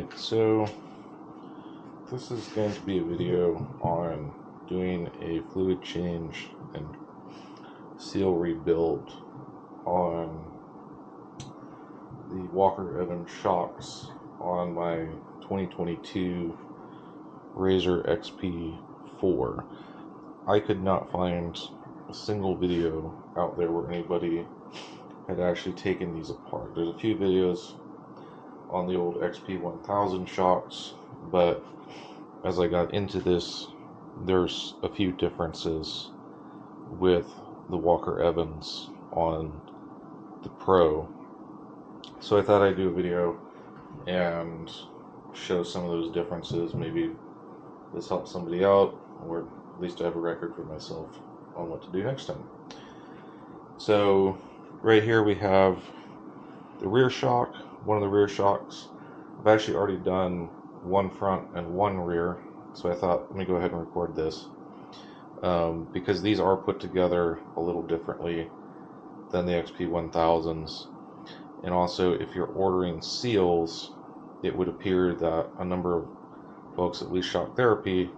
Alright, so this is going to be a video on doing a fluid change and seal rebuild on the Walker Evans shocks on my 2022 RZR XP4. I could not find a single video out there where anybody had actually taken these apart. There's a few videos on the old XP1000 shocks, but as I got into this, there's a few differences with the Walker Evans on the Pro. So I thought I'd do a video and show some of those differences. Maybe this helps somebody out, or at least I have a record for myself on what to do next time. So right here we have the rear shock, one of the rear shocks. I've actually already done one front and one rear, so I thought, let me go ahead and record this, because these are put together a little differently than the XP1000s. And also, if you're ordering seals, it would appear that a number of folks, at least Shock Therapy,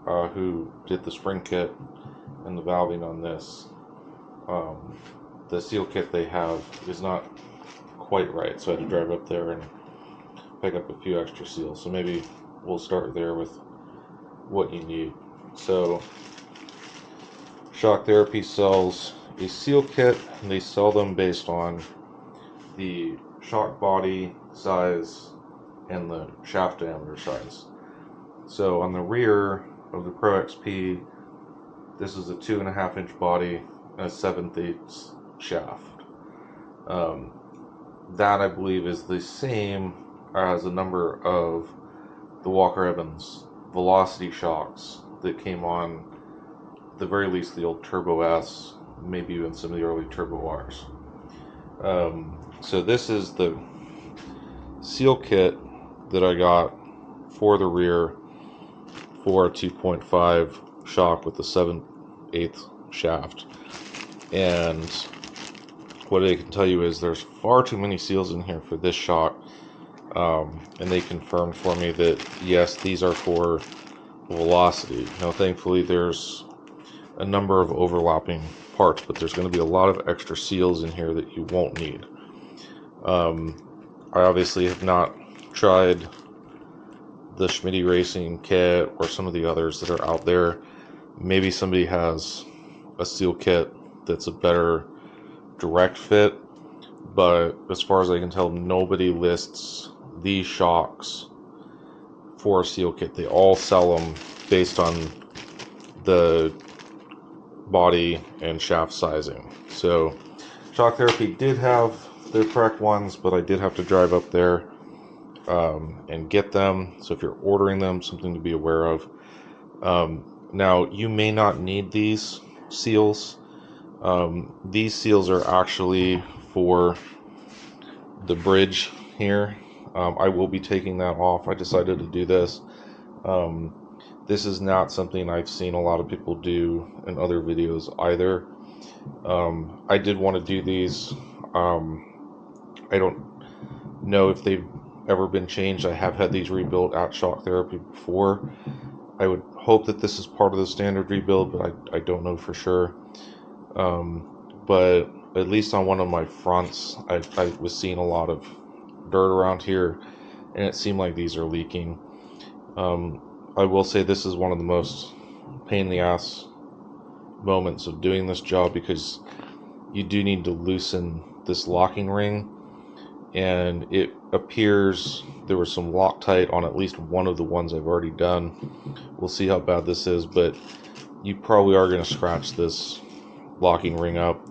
who did the spring kit and the valving on this, the seal kit they have is not quite right, so I had to drive up there and pick up a few extra seals. So maybe we'll start there with what you need. So Shock Therapy sells a seal kit, and they sell them based on the shock body size and the shaft diameter size. So on the rear of the Pro XP, this is a 2.5 inch body and a 7/8 shaft. That I believe is the same as a number of the Walker Evans Velocity shocks that came on, at the very least, the old Turbo S, maybe even some of the early Turbo Rs. So this is the seal kit that I got for the rear for a 2.5 shock with the 7/8 shaft. And what I can tell you is there's far too many seals in here for this shock, and they confirmed for me that yes, these are for velocity. Now thankfully there's a number of overlapping parts, but there's going to be a lot of extra seals in here that you won't need. I obviously have not tried the Schmitty Racing kit or some of the others that are out there. Maybe somebody has a seal kit that's a better direct fit, but as far as I can tell, nobody lists these shocks for a seal kit. They all sell them based on the body and shaft sizing. So Shock Therapy did have their correct ones, but I did have to drive up there and get them. So if you're ordering them, something to be aware of. Now you may not need these seals. These seals are actually for the bridge here. I will be taking that off. I decided to do this. This is not something I've seen a lot of people do in other videos either. I did want to do these. I don't know if they've ever been changed. I have had these rebuilt at Shock Therapy before. I would hope that this is part of the standard rebuild, but I don't know for sure. But at least on one of my fronts, I was seeing a lot of dirt around here, and it seemed like these are leaking. I will say this is one of the most pain in the ass moments of doing this job, because you do need to loosen this locking ring, and it appears there was some Loctite on at least one of the ones I've already done. We'll see how bad this is, but you probably are going to scratch this locking ring up.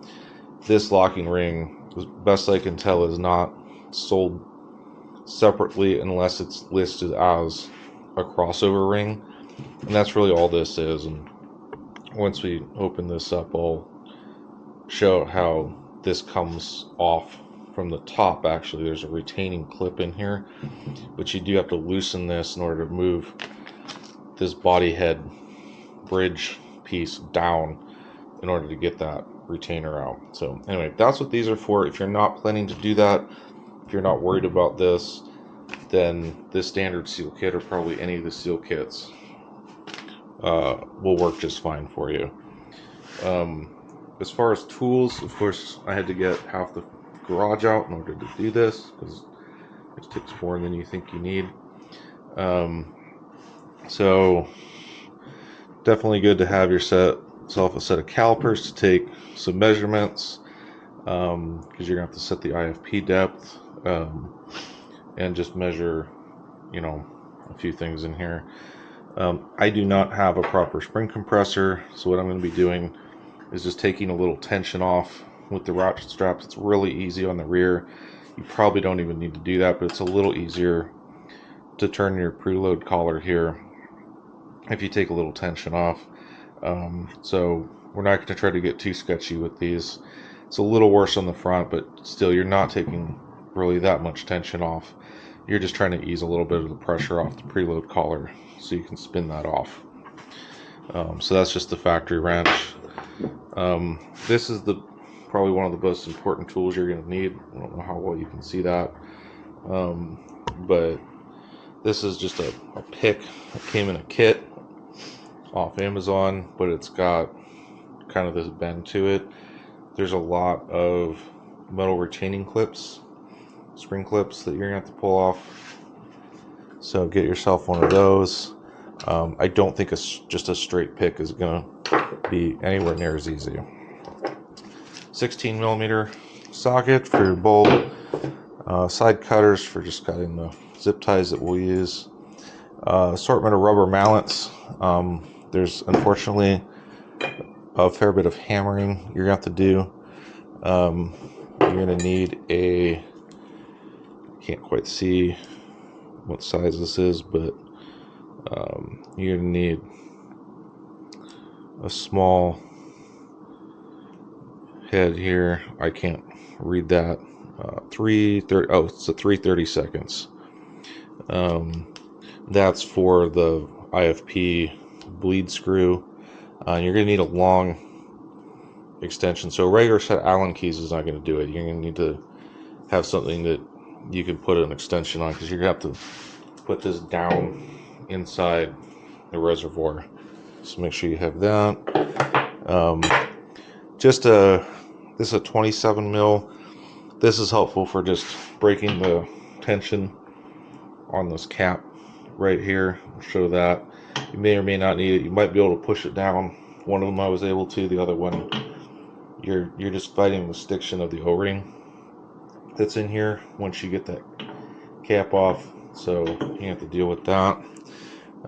This locking ring, as best I can tell, is not sold separately unless it's listed as a crossover ring, and that's really all this is. And once we open this up, I'll show how this comes off from the top. Actually, there's a retaining clip in here, but you do have to loosen this in order to move this body head bridge piece down in order to get that retainer out. So anyway, that's what these are for. If you're not planning to do that, if you're not worried about this, then this standard seal kit, or probably any of the seal kits, will work just fine for you. As far as tools, of course, I had to get half the garage out in order to do this, because it takes more than you think you need. So definitely good to have yourself a set of calipers to take some measurements, because you're going to have to set the IFP depth, and just measure, a few things in here. I do not have a proper spring compressor, so what I'm going to be doing is just taking a little tension off with the ratchet straps. It's really easy on the rear. You probably don't even need to do that, but it's a little easier to turn your preload collar here if you take a little tension off. So we're not going to try to get too sketchy with these. It's a little worse on the front, but still, you're not taking really that much tension off. You're just trying to ease a little bit of the pressure off the preload collar so you can spin that off. So that's just the factory wrench. This is probably one of the most important tools you're going to need. I don't know how well you can see that, but this is just a pick that came in a kit off Amazon, but it's got kind of this bend to it. There's a lot of metal retaining clips, spring clips, that you're going to have to pull off. So get yourself one of those. I don't think just a straight pick is going to be anywhere near as easy. 16 millimeter socket for your bolt. Side cutters for just cutting the zip ties that we'll use. Assortment of rubber mallets. There's unfortunately a fair bit of hammering you're going to have to do. You're going to need can't quite see what size this is, but you're going to need a small head here. I can't read that. 330. Oh, it's a 330 seconds. That's for the IFP bleed screw. You're going to need a long extension. So a regular set of Allen keys is not going to do it. You're going to need to have something that you can put an extension on, because you're going to have to put this down inside the reservoir. So make sure you have that. This is a 27 mil. This is helpful for just breaking the tension on this cap right here. I'll show that. You may or may not need it. You might be able to push it down. One of them I was able to. The other one, you're just fighting the stiction of the O-ring that's in here once you get that cap off. So you have to deal with that.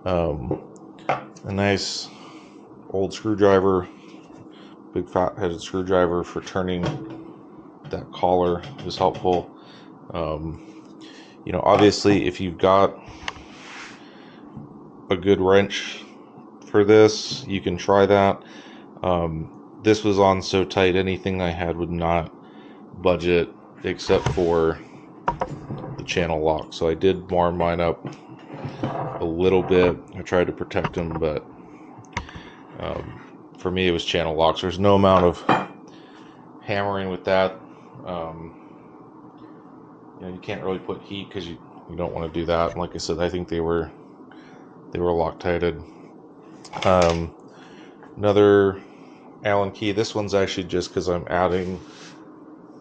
A nice old screwdriver, big fat headed screwdriver for turning that collar is helpful. Obviously, if you've got a good wrench for this, you can try that. This was on so tight, anything I had would not budge it except for the channel lock. So I did warm mine up a little bit. I tried to protect them, but for me it was channel locks. There's no amount of hammering with that. You can't really put heat because you don't want to do that. And like I said, I think they were Loctited. Another Allen key. This one's actually just because I'm adding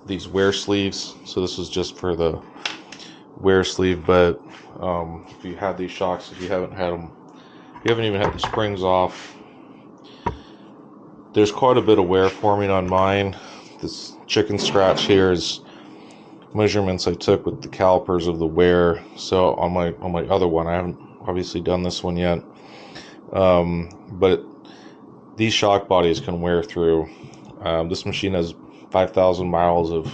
these wear sleeves. So this is just for the wear sleeve. But if you had these shocks, if you haven't had them, if you haven't even had the springs off, there's quite a bit of wear forming on mine. This chicken scratch here is measurements I took with the calipers of the wear. So on my other one, I haven't obviously done this one yet, but these shock bodies can wear through. This machine has 5,000 miles of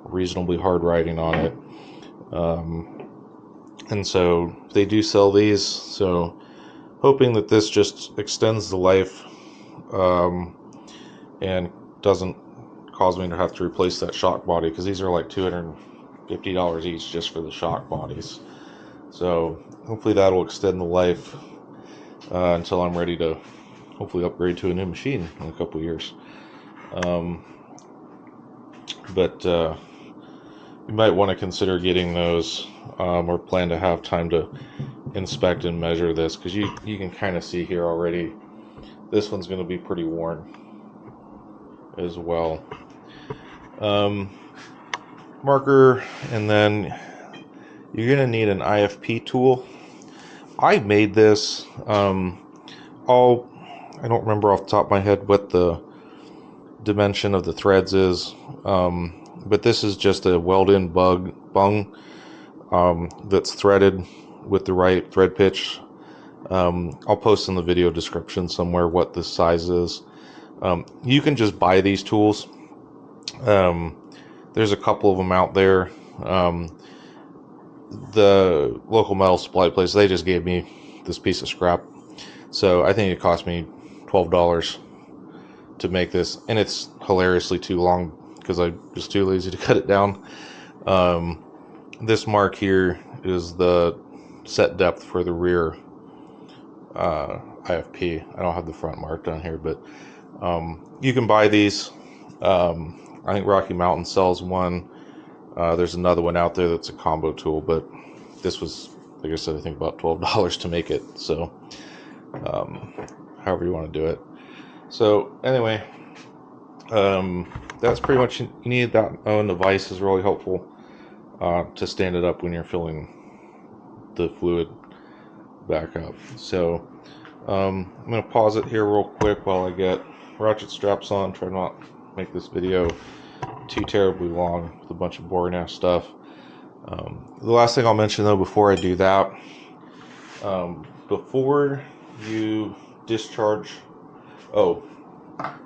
reasonably hard riding on it, and so they do sell these. So hoping that this just extends the life and doesn't cause me to have to replace that shock body, because these are like $250 each just for the shock bodies. So hopefully that'll extend the life until I'm ready to hopefully upgrade to a new machine in a couple years. But you might want to consider getting those, or plan to have time to inspect and measure this, because you can kind of see here already this one's going to be pretty worn as well. Marker, and then you're going to need an IFP tool. I made this. I don't remember off the top of my head what the dimension of the threads is, but this is just a weld-in bung that's threaded with the right thread pitch. I'll post in the video description somewhere what this size is. You can just buy these tools. There's a couple of them out there. The local metal supply place, they just gave me this piece of scrap, so I think it cost me $12 to make this, and it's hilariously too long because I'm just too lazy to cut it down. This mark here is the set depth for the rear IFP. I don't have the front marked on here, but you can buy these. I think Rocky Mountain sells one. There's another one out there that's a combo tool, but this was, like I said, I think about $12 to make it. So however you want to do it. So anyway, that's pretty much, you need that. Oh, and the vise is really helpful to stand it up when you're filling the fluid back up. So I'm going to pause it here real quick while I get ratchet straps on. Try not to make this video too terribly long with a bunch of boring ass stuff. The last thing I'll mention though before I do that, before you discharge,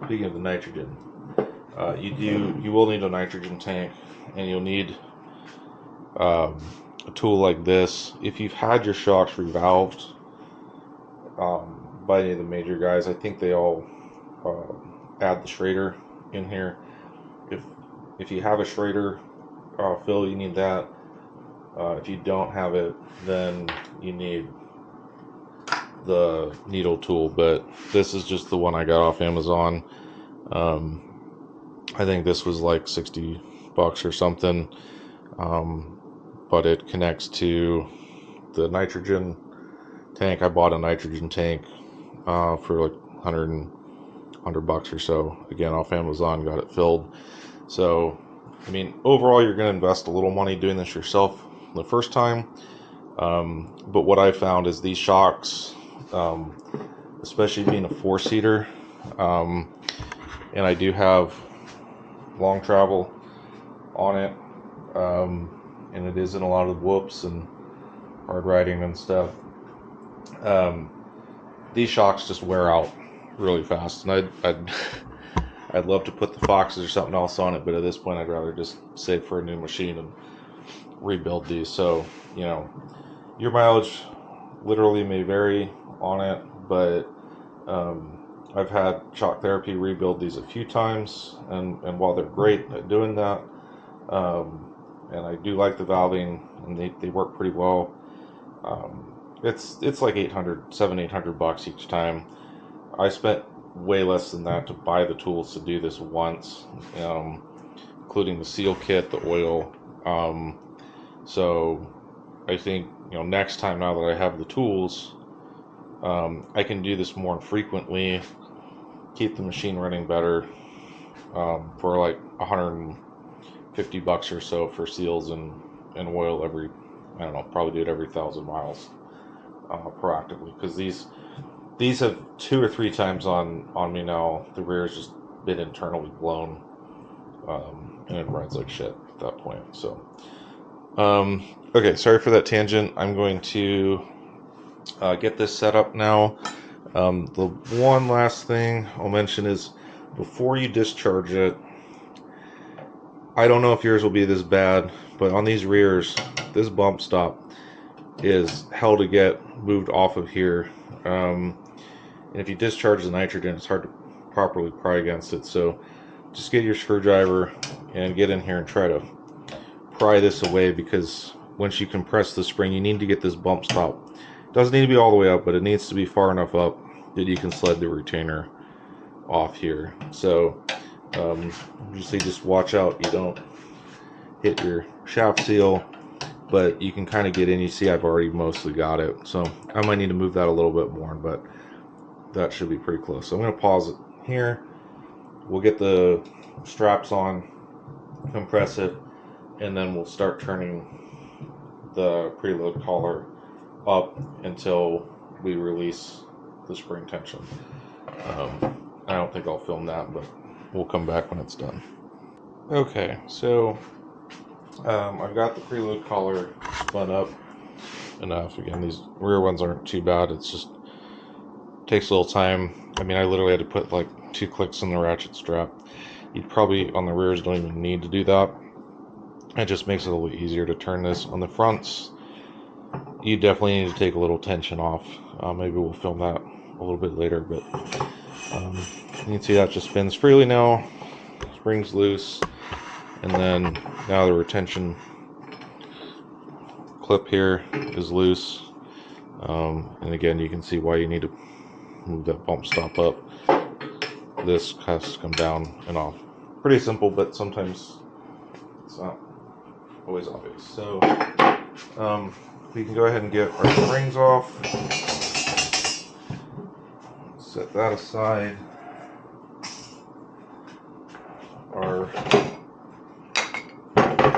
speaking of the nitrogen, you will need a nitrogen tank, and you'll need a tool like this. If you've had your shocks revalved by any of the major guys, I think they all add the Schrader in here. If you have a Schrader fill, you need that. If you don't have it, then you need the needle tool, but this is just the one I got off Amazon. I think this was like $60 or something, but it connects to the nitrogen tank. I bought a nitrogen tank for like $100 or so, again off Amazon, got it filled. So I mean, overall you're going to invest a little money doing this yourself the first time, but what I found is these shocks, especially being a 4-seater, and I do have long travel on it, and it is in a lot of whoops and hard riding and stuff. These shocks just wear out really fast, and I'd love to put the Foxes or something else on it, but at this point I'd rather just save for a new machine and rebuild these. So, you know, your mileage literally may vary on it, but I've had shock therapy rebuild these a few times, and while they're great at doing that, and I do like the valving, and they work pretty well, it's like $800 each time. I spent way less than that to buy the tools to do this once, including the seal kit, the oil. So I think, you know, next time, now that I have the tools, I can do this more frequently, keep the machine running better, for like $150 or so for seals and oil every, I don't know, probably do it every 1,000 miles proactively, because these have 2 or 3 times on me now. The rear has just been internally blown, and it rides like shit at that point. So okay, sorry for that tangent. I'm going to get this set up now. The one last thing I'll mention is, before you discharge it, I don't know if yours will be this bad, but on these rears, this bump stop is hell to get moved off of here. And if you discharge the nitrogen, it's hard to properly pry against it. So just get your screwdriver and get in here and try to pry this away, because once you compress the spring, you need to get this bump stop. It doesn't need to be all the way up, but it needs to be far enough up that you can slide the retainer off here. So just watch out you don't hit your shaft seal, but you can kind of get in. You see I've already mostly got it, so I might need to move that a little bit more, but that should be pretty close. So I'm going to pause it here. We'll get the straps on, compress it, and then we'll start turning the preload collar up until we release the spring tension. I don't think I'll film that, but we'll come back when it's done. Okay, so I've got the preload collar spun up enough. Again, these rear ones aren't too bad. It's just takes a little time. I mean, I literally had to put like 2 clicks in the ratchet strap. You probably on the rears don't even need to do that. It just makes it a little easier to turn this. On the fronts, you definitely need to take a little tension off. Maybe we'll film that a little bit later, but you can see that just spins freely now. Spring's loose, and then now the retention clip here is loose. And again, you can see why you need to move that bump stop up. This has to come down and off. Pretty simple, but sometimes it's not always obvious. So we can go ahead and get our springs off. Set that aside. Our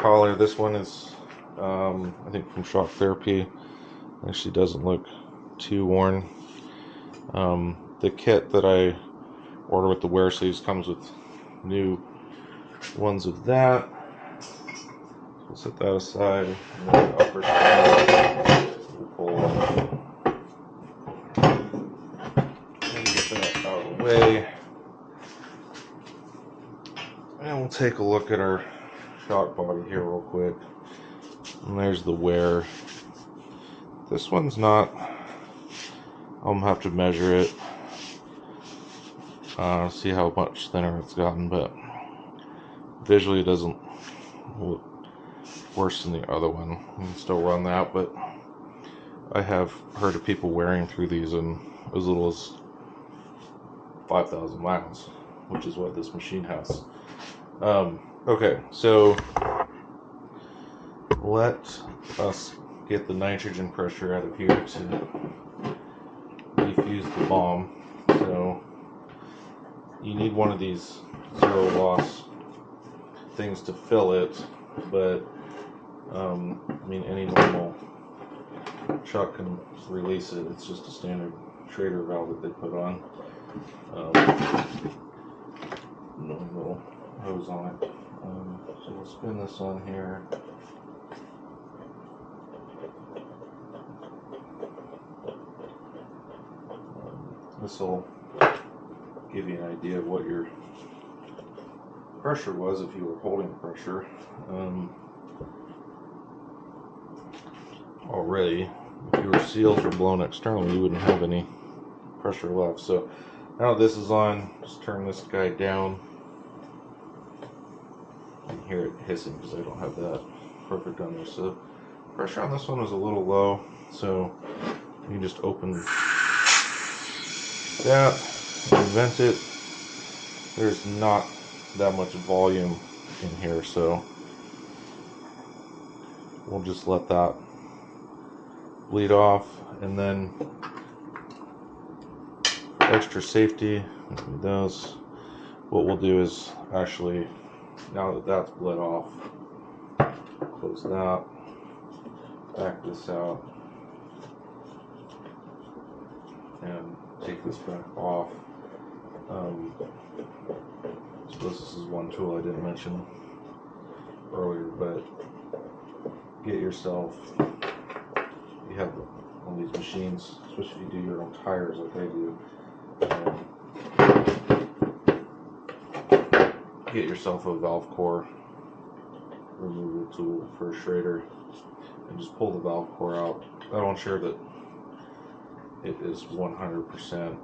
collar, this one is I think from Shock Therapy. Actually doesn't look too worn. The kit that I ordered with the wear sleeves comes with new ones of that. We'll set that aside. And then the upper side, we'll pull and get that out of the way. And we'll take a look at our shock body here real quick. And there's the wear. This one's not, I'll have to measure it, see how much thinner it's gotten, but visually it doesn't look worse than the other one. You can still run that, but I have heard of people wearing through these in as little as 5,000 miles, which is what this machine has. Okay, so let us get the nitrogen pressure out of here to defuse the bomb. So you need one of these zero loss things to fill it, but I mean any normal chuck can release it. It's just a standard Schrader valve that they put on. No little hose on it. So we'll spin this on here. This will give you an idea of what your pressure was if you were holding pressure. Already, if you were sealed or blown externally, you wouldn't have any pressure left. So now that this is on, just turn this guy down. You can hear it hissing because I don't have that perfect on there. So pressure on this one was a little low, so you can just open that and vent it. There's not that much volume in here, so we'll just let that bleed off, and then for extra safety, those, what we'll do is actually, now that that's bled off, close that, back this out, and take this back off. I suppose this is one tool I didn't mention earlier, but get yourself, you have one of these machines, especially if you do your own tires like I do, get yourself a valve core removal tool for a Schrader and just pull the valve core out. That'll ensure that it is 100%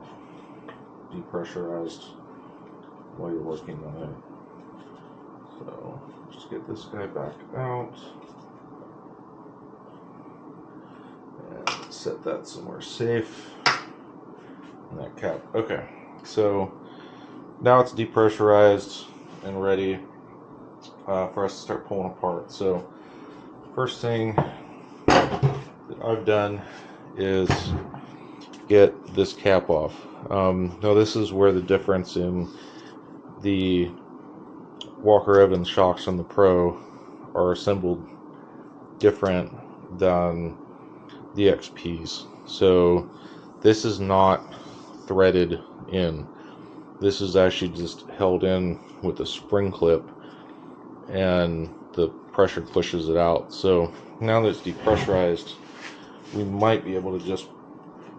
depressurized while you're working on it. So just get this guy back out and set that somewhere safe. And that cap. Okay, so now it's depressurized and ready for us to start pulling apart. So First thing that I've done is get this cap off. Now this is where the difference in the Walker Evans shocks on the Pro are assembled different than the XPs. So this is not threaded in. This is actually just held in with a spring clip, and the pressure pushes it out. So now that it's depressurized, we might be able to just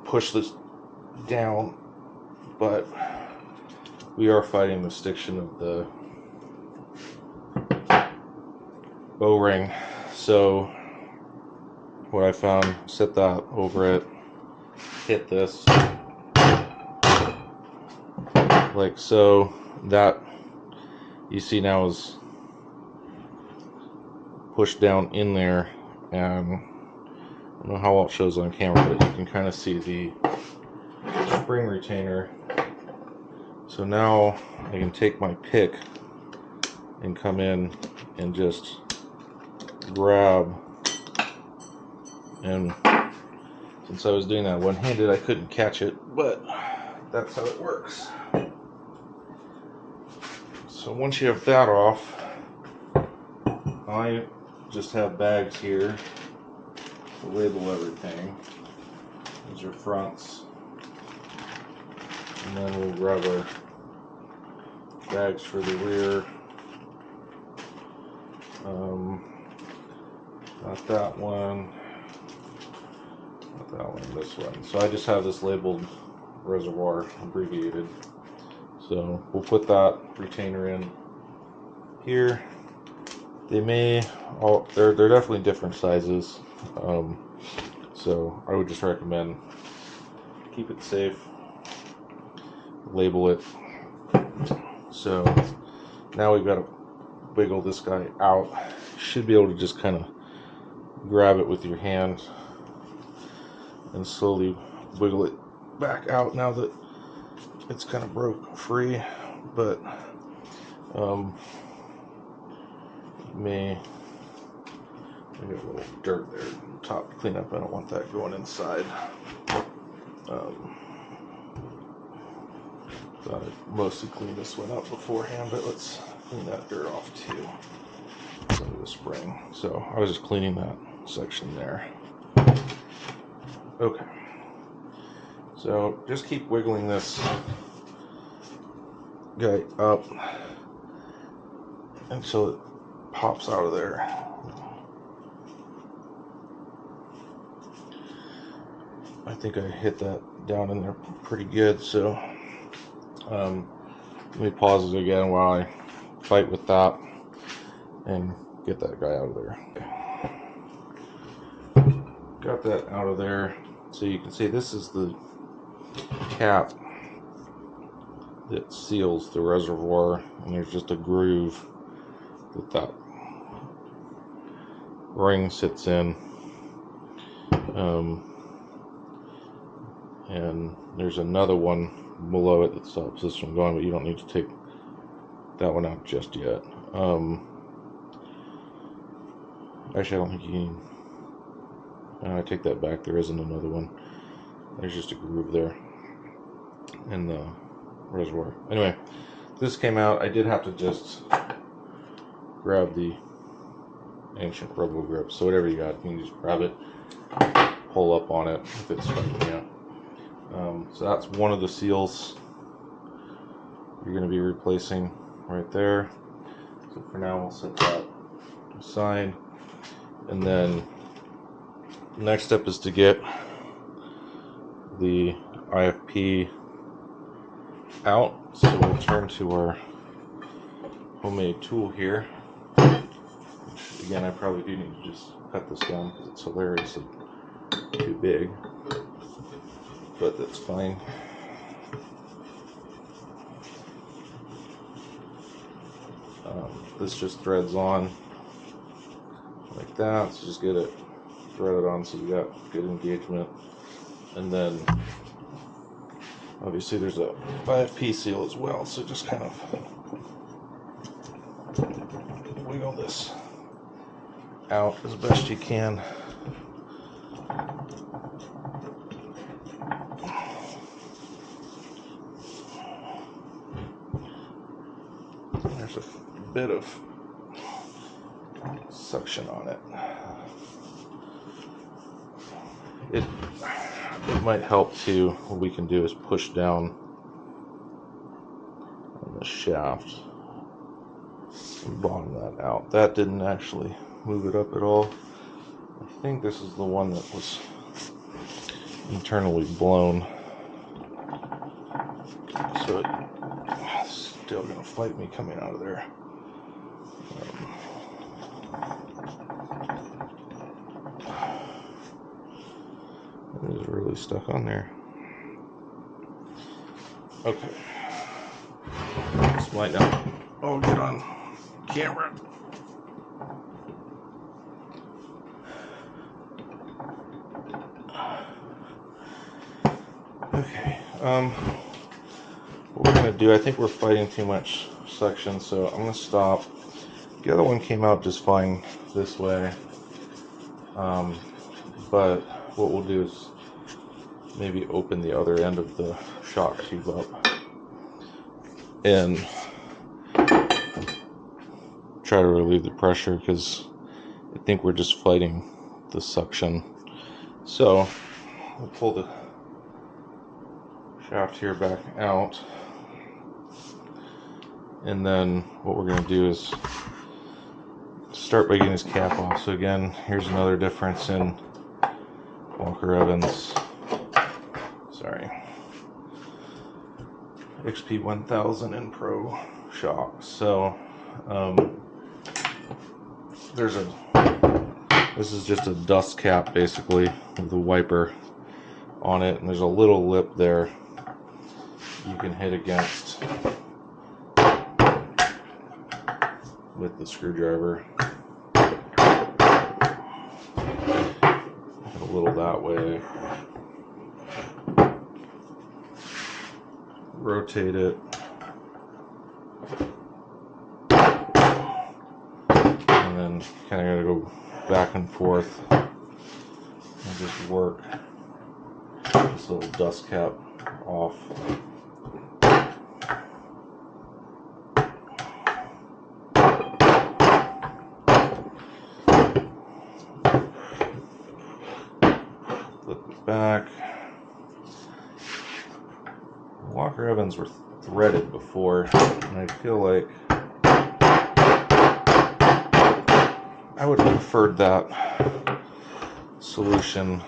push this down, but we are fighting the stiction of the bow ring. So what I found, set that over it, hit this like so. That you see now is pushed down in there, and I don't know how well it shows on camera, but you can kind of see the spring retainer. So now I can take my pick and come in and just grab, and since I was doing that one-handed, I couldn't catch it, but that's how it works. So once you have that off, I just have bags here to label everything. These are fronts, and then we'll grab our bags for the rear. Not that one, not that one, this one. So I just have this labeled reservoir, abbreviated. So we'll put that retainer in here. They may, they're definitely different sizes. So I would just recommend keep it safe, label it. So now we've got to wiggle this guy out. You should be able to just kind of grab it with your hand and slowly wiggle it back out now that it's kind of broke free. But I got a little dirt there on top to clean up. I don't want that going inside. Thought I'd mostly clean this one up beforehand, but let's clean that dirt off too. Under the spring. So I was just cleaning that section there. Okay. So just keep wiggling this guy up until it pops out of there. I think I hit that down in there pretty good. So let me pause it again while I fight with that and get that guy out of there. Got that out of there. So you can see this is the cap that seals the reservoir, and there's just a groove that that ring sits in. And there's another one below it that stops this from going, but you don't need to take that one out just yet. Actually, I don't think you can. I take that back. There isn't another one. There's just a groove there in the reservoir. Anyway, this came out. I did have to just grab the ancient robo grip. So whatever you got, you can just grab it, pull up on it if it's striking out. So that's one of the seals you're going to be replacing right there. So for now, we'll set that aside. And then the next step is to get the IFP out. So we'll turn to our homemade tool here. Which, again, I probably do need to just cut this down because it's hilariously too big. But that's fine. This just threads on like that, so just get it threaded on so you got good engagement. And then obviously there's a IFP seal as well, so just kind of wiggle this out as best you can. There's a bit of suction on it. It might help too. What we can do is push down on the shaft and bottom that out. That didn't actually move it up at all. I think this is the one that was internally blown, so it's still gonna fight me coming out of there. It is really stuck on there. Okay, this might not all get on camera. Okay, what we're going to do, I think we're fighting too much suction, so I'm going to stop. The other one came out just fine this way, but what we'll do is maybe open the other end of the shock tube up and try to relieve the pressure, because I think we're just fighting the suction. So we'll pull the shaft here back out, and then what we're going to do is start by getting his cap off. So again, here's another difference in Walker Evans, XP1000 and Pro shocks. So this is just a dust cap basically with a wiper on it, and there's a little lip there you can hit against with the screwdriver. A little that way. Rotate it. And then kind of got to go back and forth and just work this little dust cap off. Flip it back. Walker Evans were threaded before, and I feel like I would have preferred that solution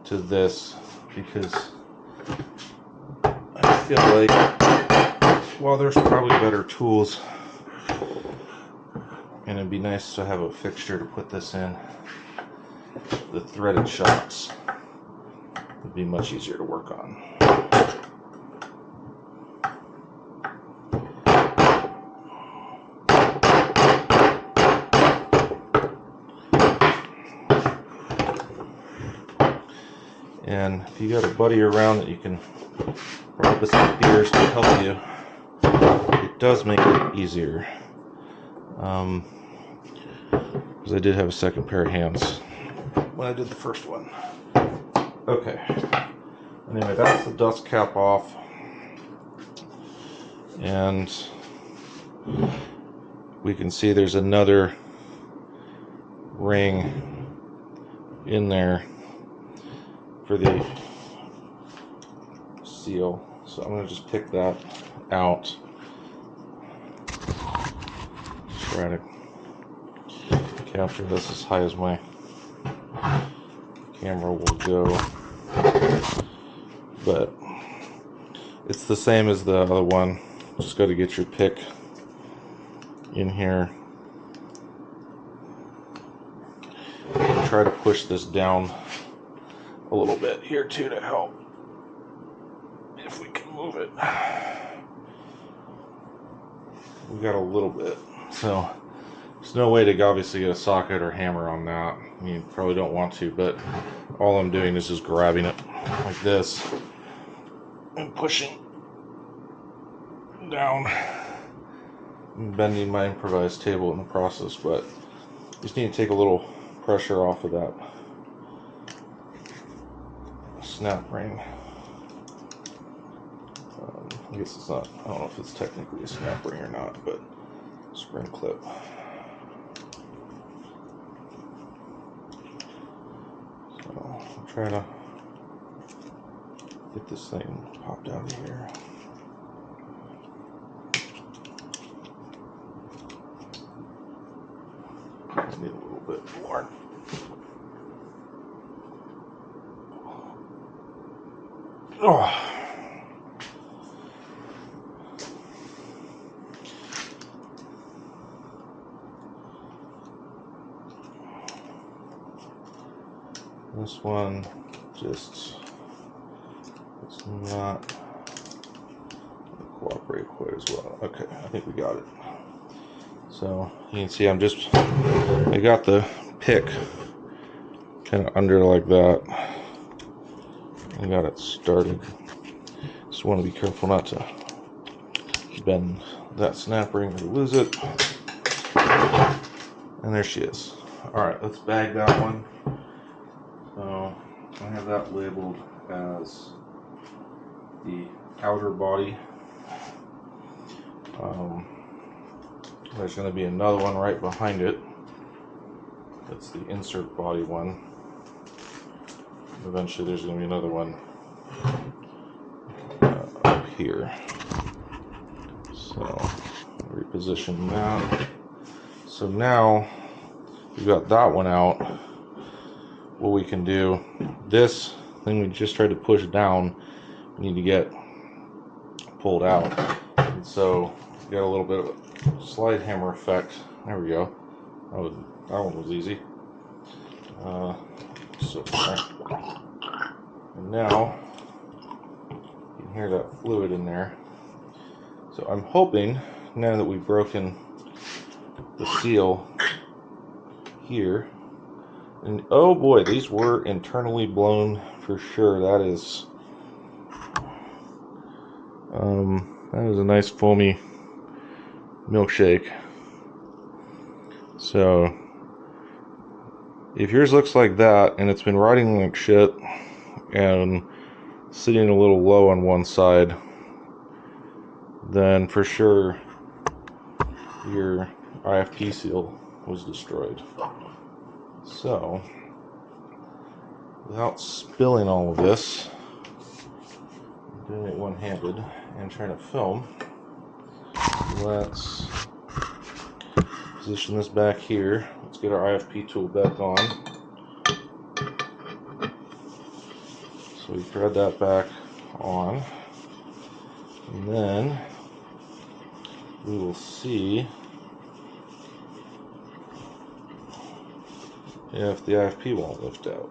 to this, because I feel like while there's probably better tools, and it'd be nice to have a fixture to put this in, the threaded shocks would be much easier to work on. And if you got a buddy around that you can rub with some beers to help you, it does make it easier. Because I did have a second pair of hands when I did the first one. Okay. Anyway, that's the dust cap off. And we can see there's another ring in there for the seal, so I'm going to just pick that out, try to capture this as high as my camera will go, but it's the same as the other one. Just got to get your pick in here and try to push this down a little bit here too to help, if we can move it. We got a little bit, so there's no way to obviously get a socket or hammer on that. You probably don't want to, but all I'm doing is just grabbing it like this and pushing down and bending my improvised table in the process. But Just need to take a little pressure off of that snap ring. I guess it's not, I don't know if it's technically a snap ring or not, but spring clip. So I'm trying to get this thing popped out of here. I need a little bit more. Oh. This one just, it's not cooperate quite as well. Okay, I think we got it. So you can see I got the pick kind of under like that. I got it started. Just want to be careful not to bend that snap ring or lose it. And there she is. Alright, let's bag that one. So I have that labeled as the outer body. There's going to be another one right behind it. That's the insert body one. Eventually there's going to be another one up here. So reposition that. So now we've got that one out. What we can do, this thing we just tried to push down, we need to get pulled out. And so we got a little bit of a slide hammer effect. There we go. That one was easy. So far. And now you can hear that fluid in there. So I'm hoping now that we've broken the seal here, and oh boy, these were internally blown for sure. That is a nice foamy milkshake. So if yours looks like that and it's been riding like shit and sitting a little low on one side, then for sure your IFP seal was destroyed. So without spilling all of this, I'm doing it one-handed and trying to film, let's position this back here. Let's get our IFP tool back on. So we thread that back on, and then we will see if the IFP won't lift out.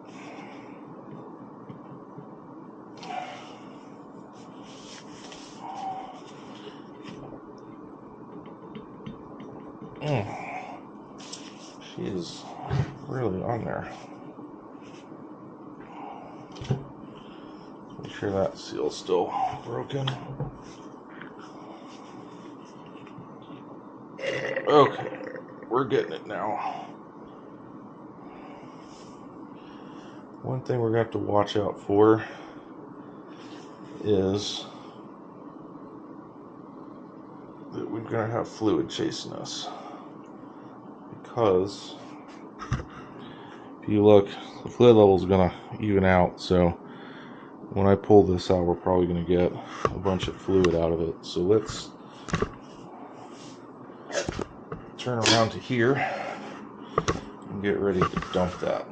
She is really on there. Make sure that seal's still broken. Okay, we're getting it now. One thing we're going to have to watch out for is that we're going to have fluid chasing us. Because if you look, the fluid level is going to even out. So when I pull this out, we're probably going to get a bunch of fluid out of it. So let's turn around to here and get ready to dump that.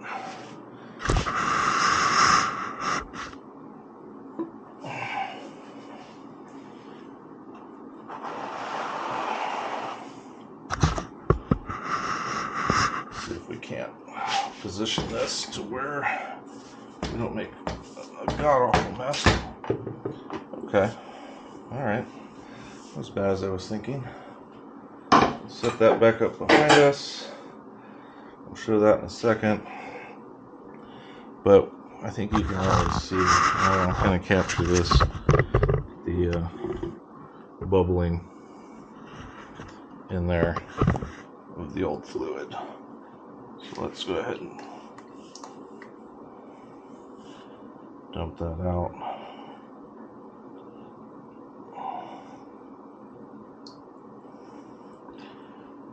See if we can't position this to where we don't make a god-awful mess. Okay, alright, not as bad as I was thinking. Set that back up behind us. I'll show that in a second. But I think you can already see, I'm going to capture this, the bubbling in there of the old fluid. So let's go ahead and dump that out.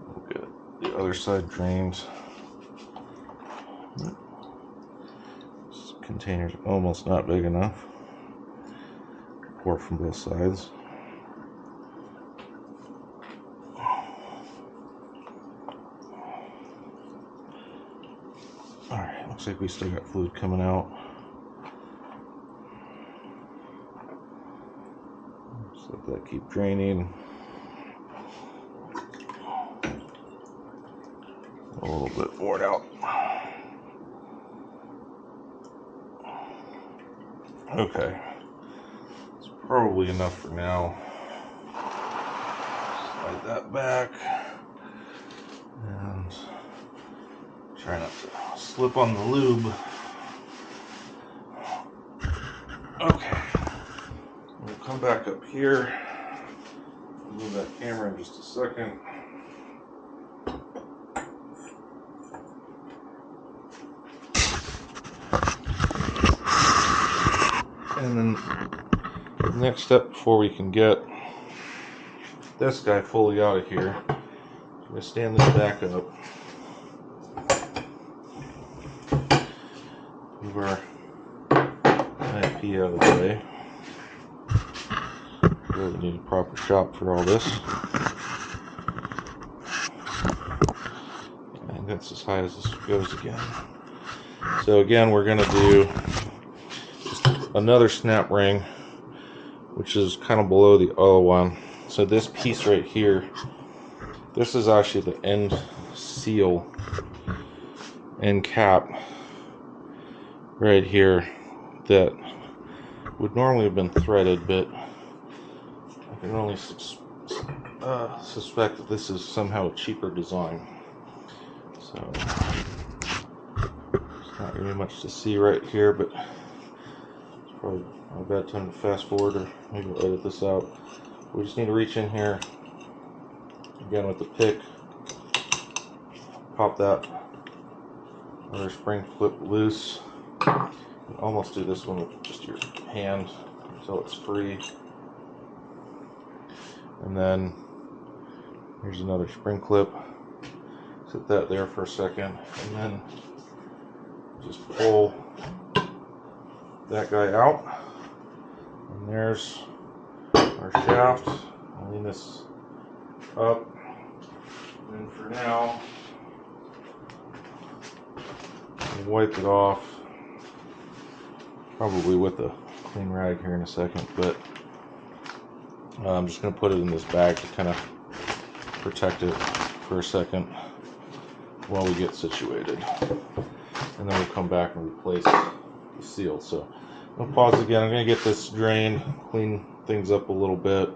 We'll get the other side drained. This container's almost not big enough. Pour from both sides. Alright, looks like we still got fluid coming out. Just let that keep draining. A little bit poured out. Okay, it's probably enough for now. Slide that back and try not to slip on the lube. Okay, we'll come back up here. Move that camera in just a second. And then the next step before we can get this guy fully out of here, we're going to stand this back up. Move our IP out of the way. Really need a proper shop for all this. And that's as high as this goes again. So again, we're going to do another snap ring, which is kind of below the other one. So this piece right here, this is actually the end seal, end cap right here that would normally have been threaded, but I can only suspect that this is somehow a cheaper design. So there's not really much to see right here, but probably not a bad time to fast forward, or maybe we'll edit this out. We just need to reach in here again with the pick, pop that other spring clip loose. You can almost do this one with just your hand until it's free. And then here's another spring clip. Set that there for a second, and then just pull that guy out, and there's our shaft. I'll lean this up, and for now I'll wipe it off, probably with a clean rag here in a second, but I'm just going to put it in this bag to kind of protect it for a second while we get situated, and then we'll come back and replace the seal. So I'll pause again. I'm going to get this drained, clean things up a little bit,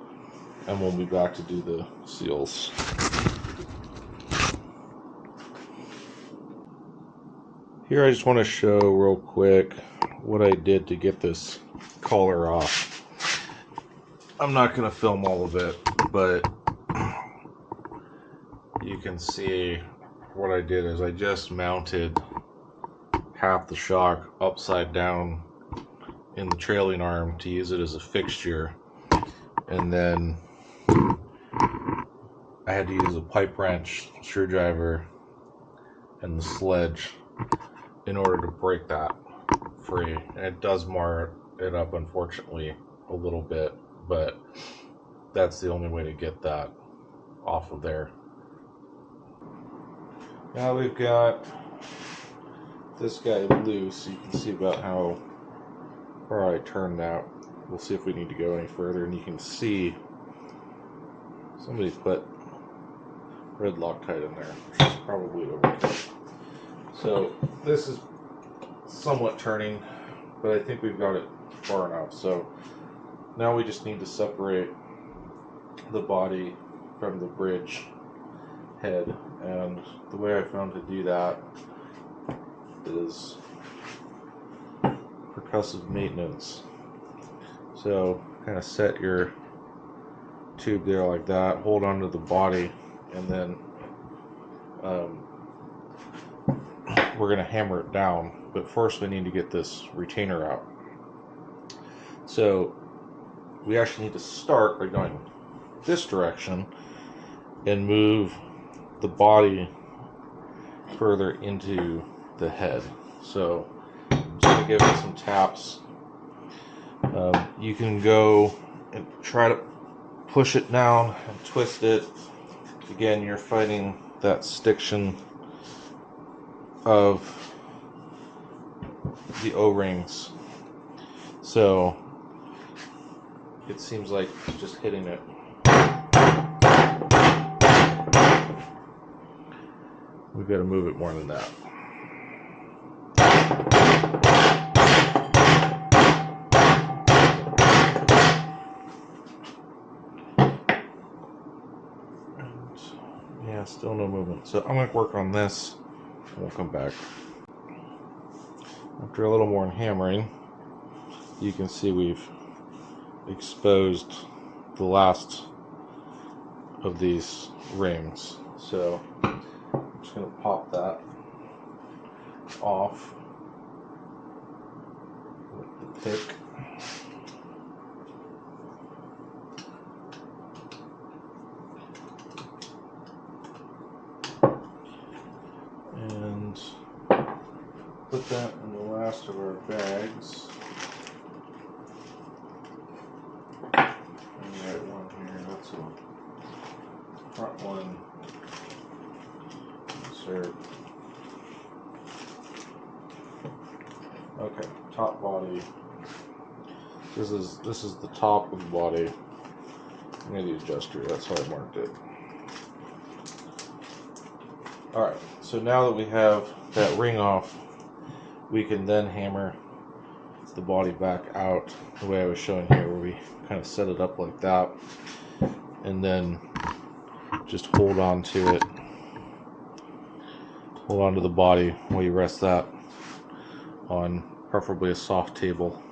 and we'll be back to do the seals. Here I just want to show real quick what I did to get this collar off. I'm not going to film all of it, but you can see what I did is I just mounted half the shock upside down in the trailing arm to use it as a fixture, and then I had to use a pipe wrench, screwdriver, and the sledge in order to break that free. And it does mar it up, unfortunately, a little bit, but that's the only way to get that off of there. Now we've got this guy loose. You can see about how far I turned that. We'll see if we need to go any further, and you can see somebody put red Loctite in there, which is probably overkill. So this is somewhat turning, but I think we've got it far enough. So now we just need to separate the body from the bridge head, and the way I found to do that is percussive maintenance. So kind of set your tube there like that, hold onto the body, and then we're going to hammer it down, but first we need to get this retainer out. So we actually need to start by going this direction and move the body further into the head. So I'm just going to give it some taps. You can go and try to push it down and twist it. Again, you're fighting that stiction of the O-rings. So it seems like just hitting it. We've got to move it more than that. Yeah, still no movement. So I'm going to work on this and we'll come back. After a little more hammering, you can see we've exposed the last of these rings. So I'm just going to pop that off with the pick. And put that in the last of our bags. And we got one here, that's a front one. Insert. Okay, top body. This is the top of the body. Near the adjuster, that's how I marked it. Alright, so now that we have that ring off, we can then hammer the body back out the way I was showing here, where we kind of set it up like that and then just hold on to it. Hold on to the body while you rest that on preferably a soft table.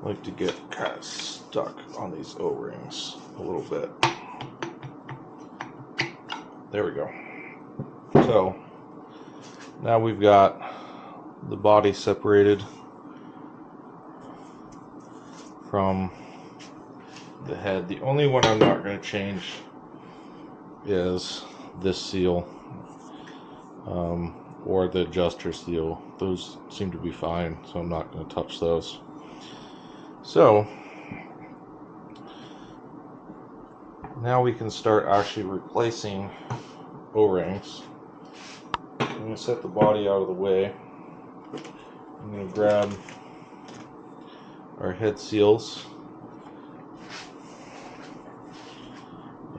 Like to get kind of stuck on these O-rings a little bit. There we go. So now we've got the body separated from the head. The only one I'm not going to change is this seal or the adjuster seal. Those seem to be fine, so I'm not going to touch those. So now we can start actually replacing O-rings. I'm going to set the body out of the way. I'm going to grab our head seals,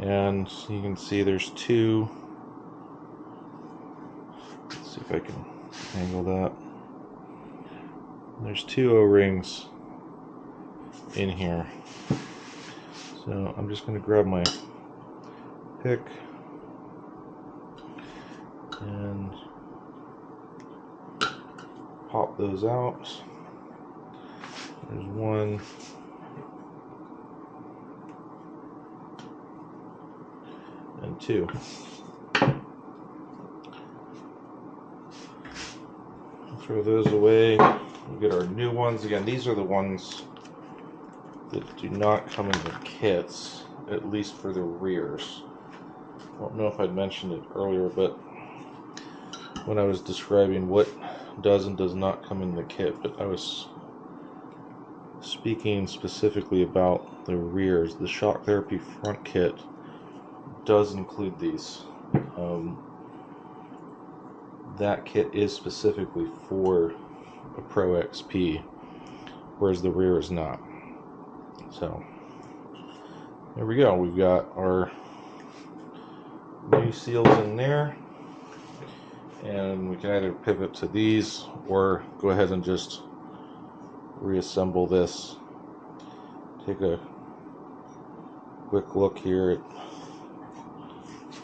and you can see there's two. Let's see if I can angle that. There's two O-rings in here. So I'm just going to grab my pick and pop those out. There's one. And two. Throw those away. We'll get our new ones. Again, these are the ones that do not come in the kits, at least for the rears. I don't know if I'd mentioned it earlier, but when I was describing what does and does not come in the kit, but I was speaking specifically about the rears. The shock therapy front kit does include these. That kit is specifically for a Pro XP, whereas the rear is not. So there we go. We've got our new seals in there, and we can either pivot to these or go ahead and just reassemble this. Take a quick look here at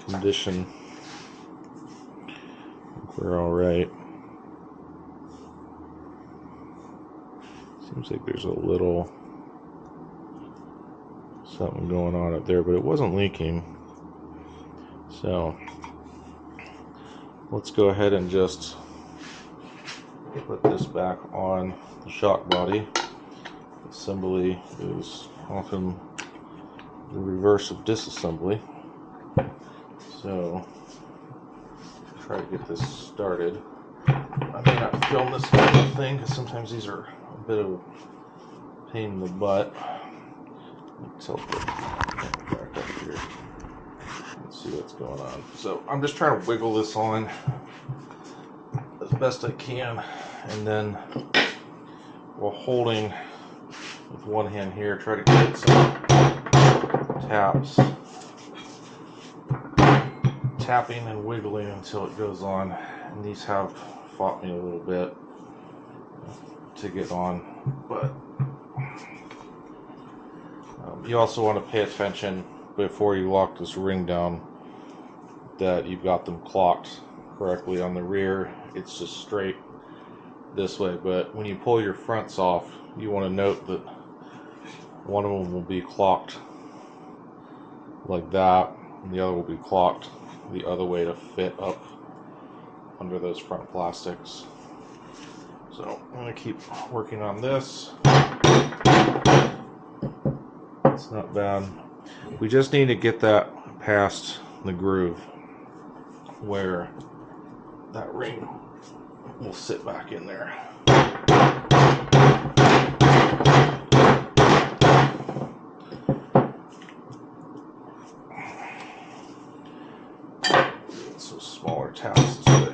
condition we're all right. Seems like there's a little something going on up there, but it wasn't leaking. So let's go ahead and just put this back on the shock body. Assembly is often the reverse of disassembly. So try to get this started. I may not film this whole thing because sometimes these are a bit of a pain in the butt. Let's tilt it back up here. Let's see what's going on. So I'm just trying to wiggle this on as best I can, and then while holding with one hand here, try to get some taps, tapping and wiggling until it goes on. And these have fought me a little bit to get on, but you also want to pay attention before you lock this ring down that you've got them clocked correctly. On the rear it's just straight this way, but when you pull your fronts off, you want to note that one of them will be clocked like that and the other will be clocked the other way to fit up under those front plastics. So I'm going to keep working on this. It's not bad. We just need to get that past the groove where that ring will sit back in there. Some smaller taps this way.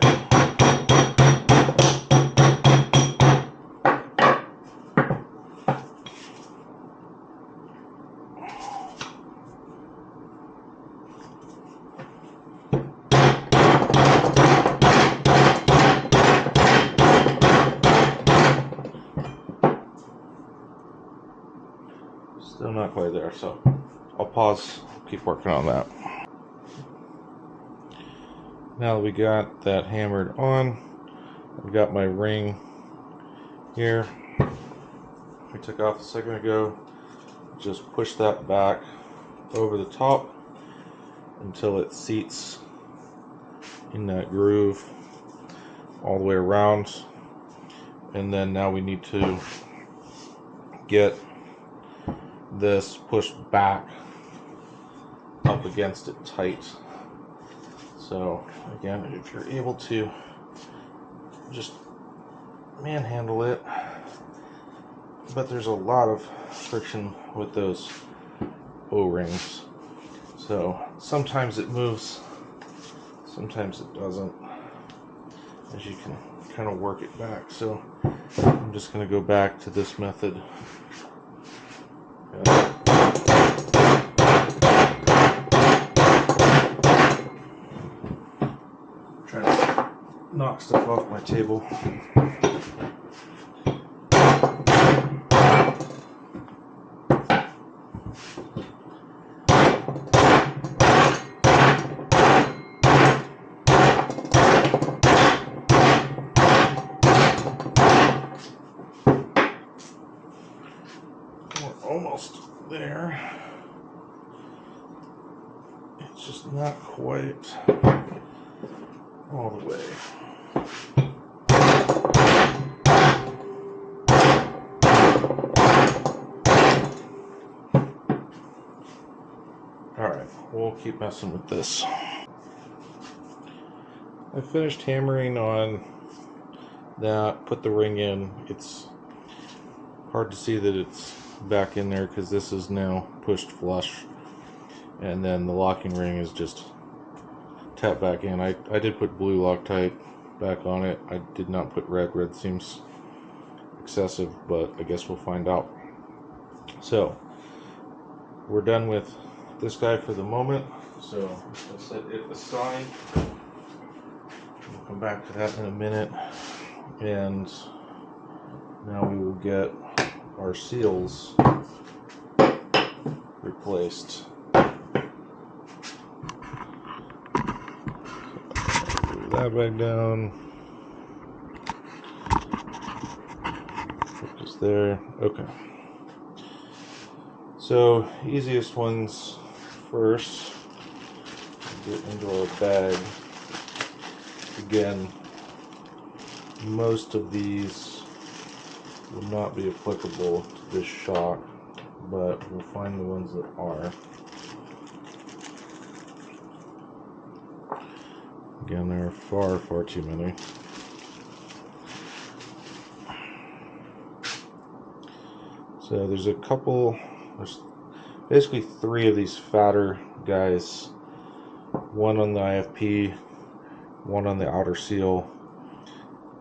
Still not quite there, so I'll pause, keep working on that. Now that we got that hammered on, I've got my ring here. We took off a second ago. Just push that back over the top until it seats in that groove all the way around. And then now we need to get this pushed back up against it tight. So again, if you're able to just manhandle it, but there's a lot of friction with those O-rings, so sometimes it moves, sometimes it doesn't, as you can kind of work it back. So I'm just going to go back to this method. Trying to knock stuff off my table. We're almost there. It's just not quite all the way. Alright, we'll keep messing with this. I finished hammering on that, put the ring in. It's hard to see that it's back in there because this is now pushed flush, and then the locking ring is just tapped back in. I did put blue Loctite back on it. I did not put red. Red seems excessive, but I guess we'll find out. So we're done with this guy for the moment, so I'll set it aside. We'll come back to that in a minute, and now we will get our seals replaced. So, do that back down. Focus there. Okay. So, easiest ones first. Get into our bag. Again, most of these will not be applicable to this shock, but we'll find the ones that are. Again, there are far, far too many. So there's basically 3 of these fatter guys. One on the IFP, one on the outer seal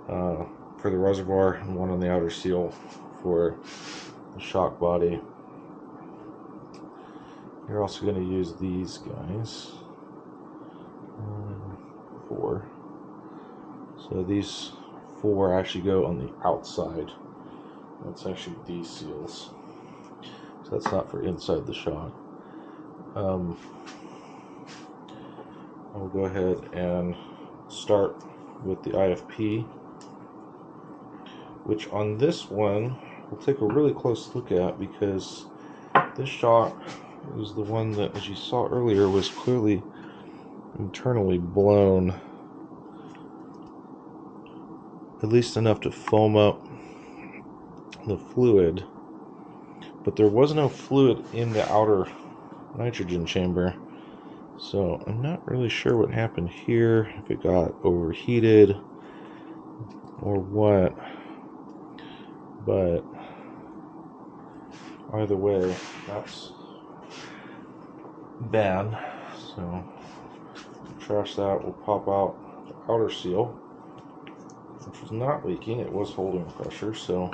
for the reservoir, and one on the outer seal for the shock body. You're also going to use these guys. 4. So these 4 actually go on the outside. That's actually these seals. So that's not for inside the shock. I'll go ahead and start with the IFP, which on this one we'll take a really close look at, because this shock is the one that, as you saw earlier, was clearly internally blown, at least enough to foam up the fluid, but there was no fluid in the outer nitrogen chamber. So I'm not really sure what happened here, if it got overheated or what, but either way, that's bad. So trash that. We'll pop out the outer seal, which was not leaking. It was holding pressure, so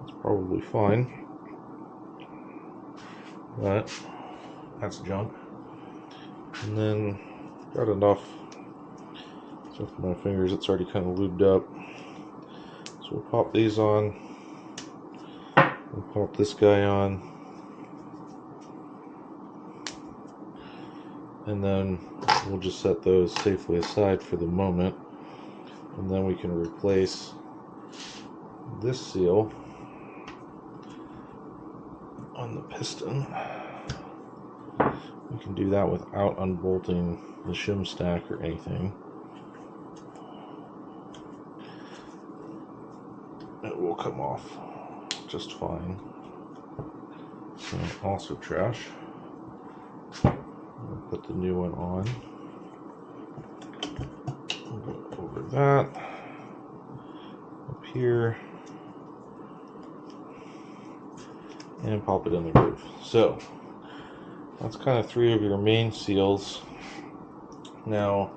it's probably fine, but that's junk. And then got enough, except for my fingers, it's already kind of lubed up. So we'll pop these on. We'll pop this guy on. And then we'll just set those safely aside for the moment. And then we can replace this seal on the piston. We can do that without unbolting the shim stack or anything. It will come off just fine. So also trash. I'll put the new one on. We'll go over that. Up here. And pop it in the groove. So that's kind of 3 of your main seals. Now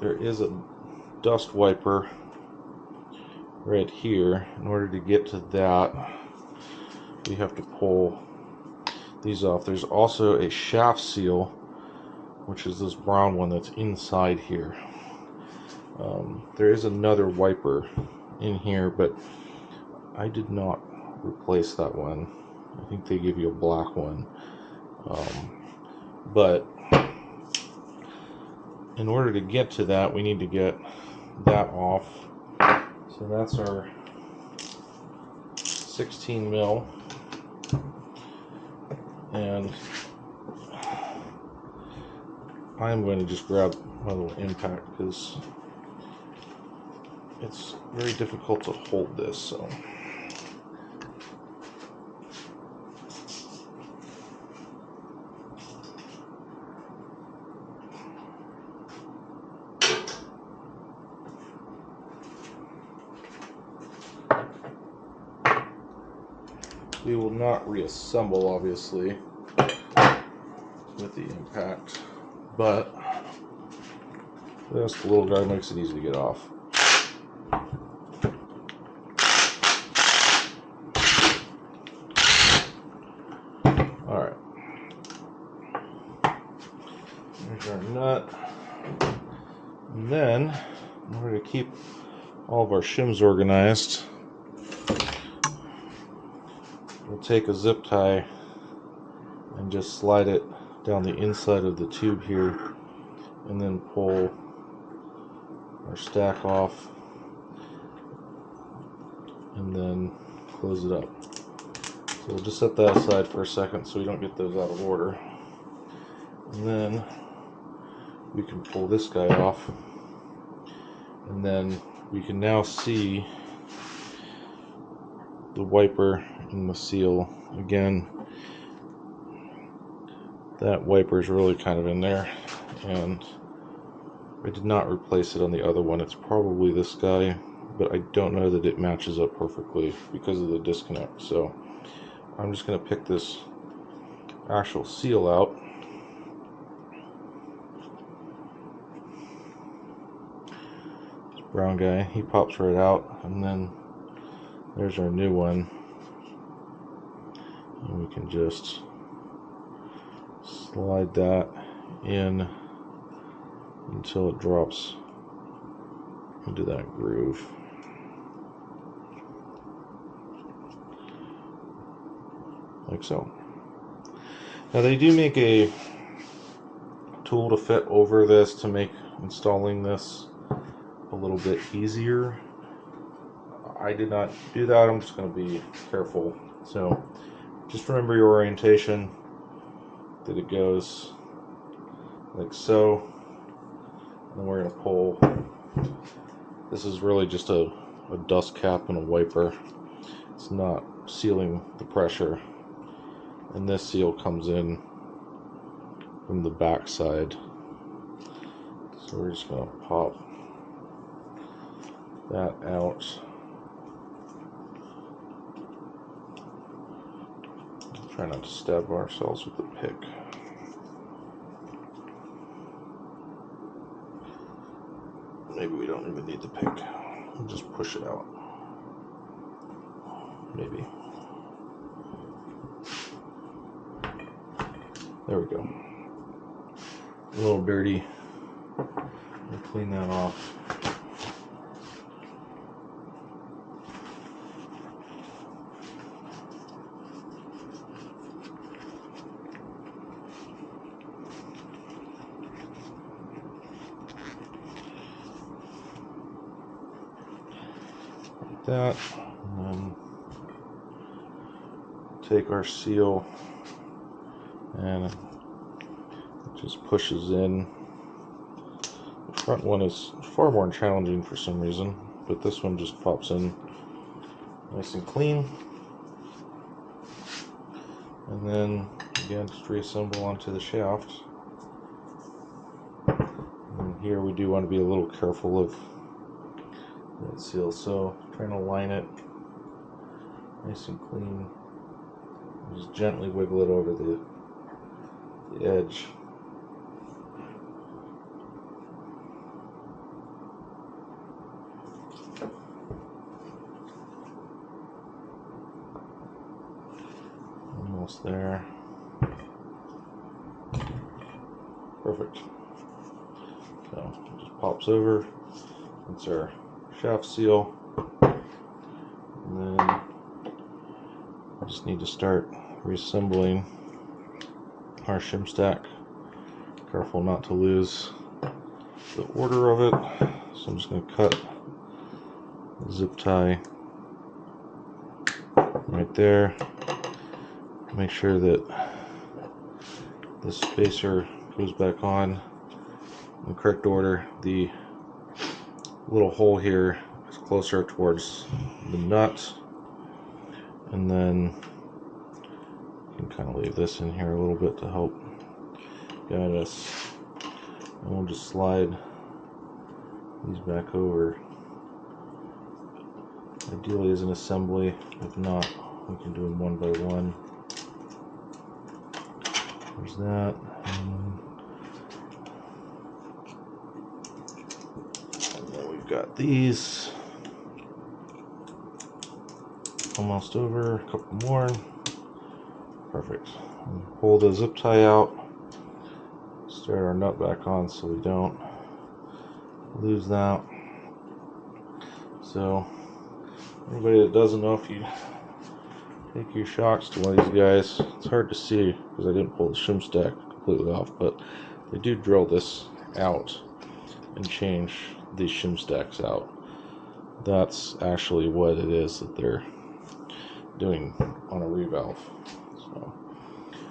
there is a dust wiper right here. In order to get to that, we have to pull these off. There's also a shaft seal, which is this brown one that's inside here. There is another wiper in here, but I did not replace that one. I think they give you a black one. But in order to get to that, we need to get that off. So that's our 16 mil, and I'm going to just grab my little impact because it's very difficult to hold this. So we will not reassemble, obviously, with the impact, but this little guy makes it easy to get off. Alright, there's our nut. And then, in order to keep all of our shims organized, we'll take a zip tie and just slide it down the inside of the tube here and then pull our stack off, and then close it up. So we'll just set that aside for a second so we don't get those out of order. And then we can pull this guy off, and then we can now see the wiper and the seal. Again, that wiper is really kind of in there, and I did not replace it on the other one. It's probably this guy, but I don't know that it matches up perfectly because of the disconnect. So I'm just going to pick this actual seal out. This brown guy, he pops right out, and then there's our new one. And we can just slide that in until it drops into that groove. Like so. Now they do make a tool to fit over this to make installing this a little bit easier. I did not do that. I'm just going to be careful. So just remember your orientation, that it goes like so. And then we're going to pull. This is really just a dust cap and a wiper. It's not sealing the pressure. And this seal comes in from the back side. So we're just going to pop that out. Try not to stab ourselves with the pick. Maybe we don't even need the pick. We'll just push it out. Maybe. There we go. A little dirty. We'll clean that off. Like that. And then take our seal and it just pushes in. The front one is far more challenging for some reason, but this one just pops in nice and clean. And then again, just reassemble onto the shaft. And here we do want to be a little careful of that seal, so trying to line it nice and clean. Just gently wiggle it over the edge. Almost there. Perfect. So it just pops over. That's our shaft seal. And then I just need to start reassembling our shim stack. Careful not to lose the order of it. So I'm just going to cut the zip tie right there. Make sure that the spacer goes back on in the correct order. The little hole here is closer towards the nut, and then you can kind of leave this in here a little bit to help guide us, and we'll just slide these back over. Ideally as an assembly, if not we can do them one by one. There's that. And then we've got these almost over, a couple more. Perfect. And pull the zip tie out, start our nut back on so we don't lose that. So anybody that doesn't know, if you take your shocks to one of these guys, it's hard to see because I didn't pull the shim stack completely off, but they do drill this out and change these shim stacks out. That's actually what it is that they're doing on a revalve. So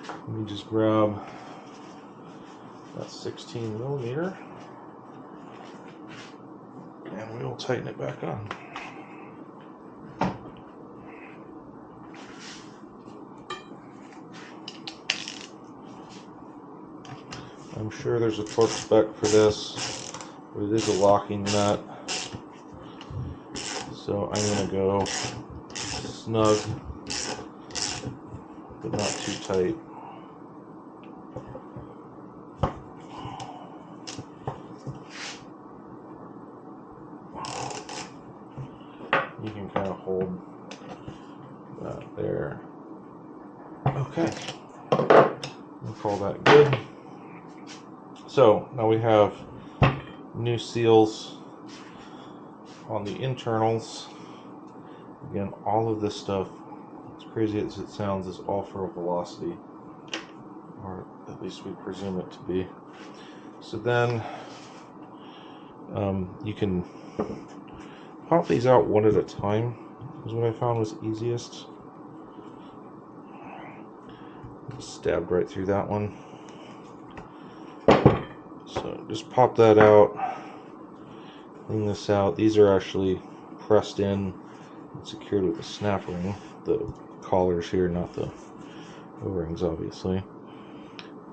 let me just grab that 16 millimeter and we will tighten it back on. I'm sure there's a torque spec for this, but it is a locking nut, so I'm going to go snug but not too tight. You can kind of hold that there. Okay, we'll call that good. So now we have new seals on the internals. Again, all of this stuff, as crazy as it sounds, is all for velocity, or at least we presume it to be. So then you can pop these out one at a time, is what I found was easiest. Just stabbed right through that one. So just pop that out, clean this out. These are actually pressed in and secured with a snap ring. The collars here, not the O-rings, obviously.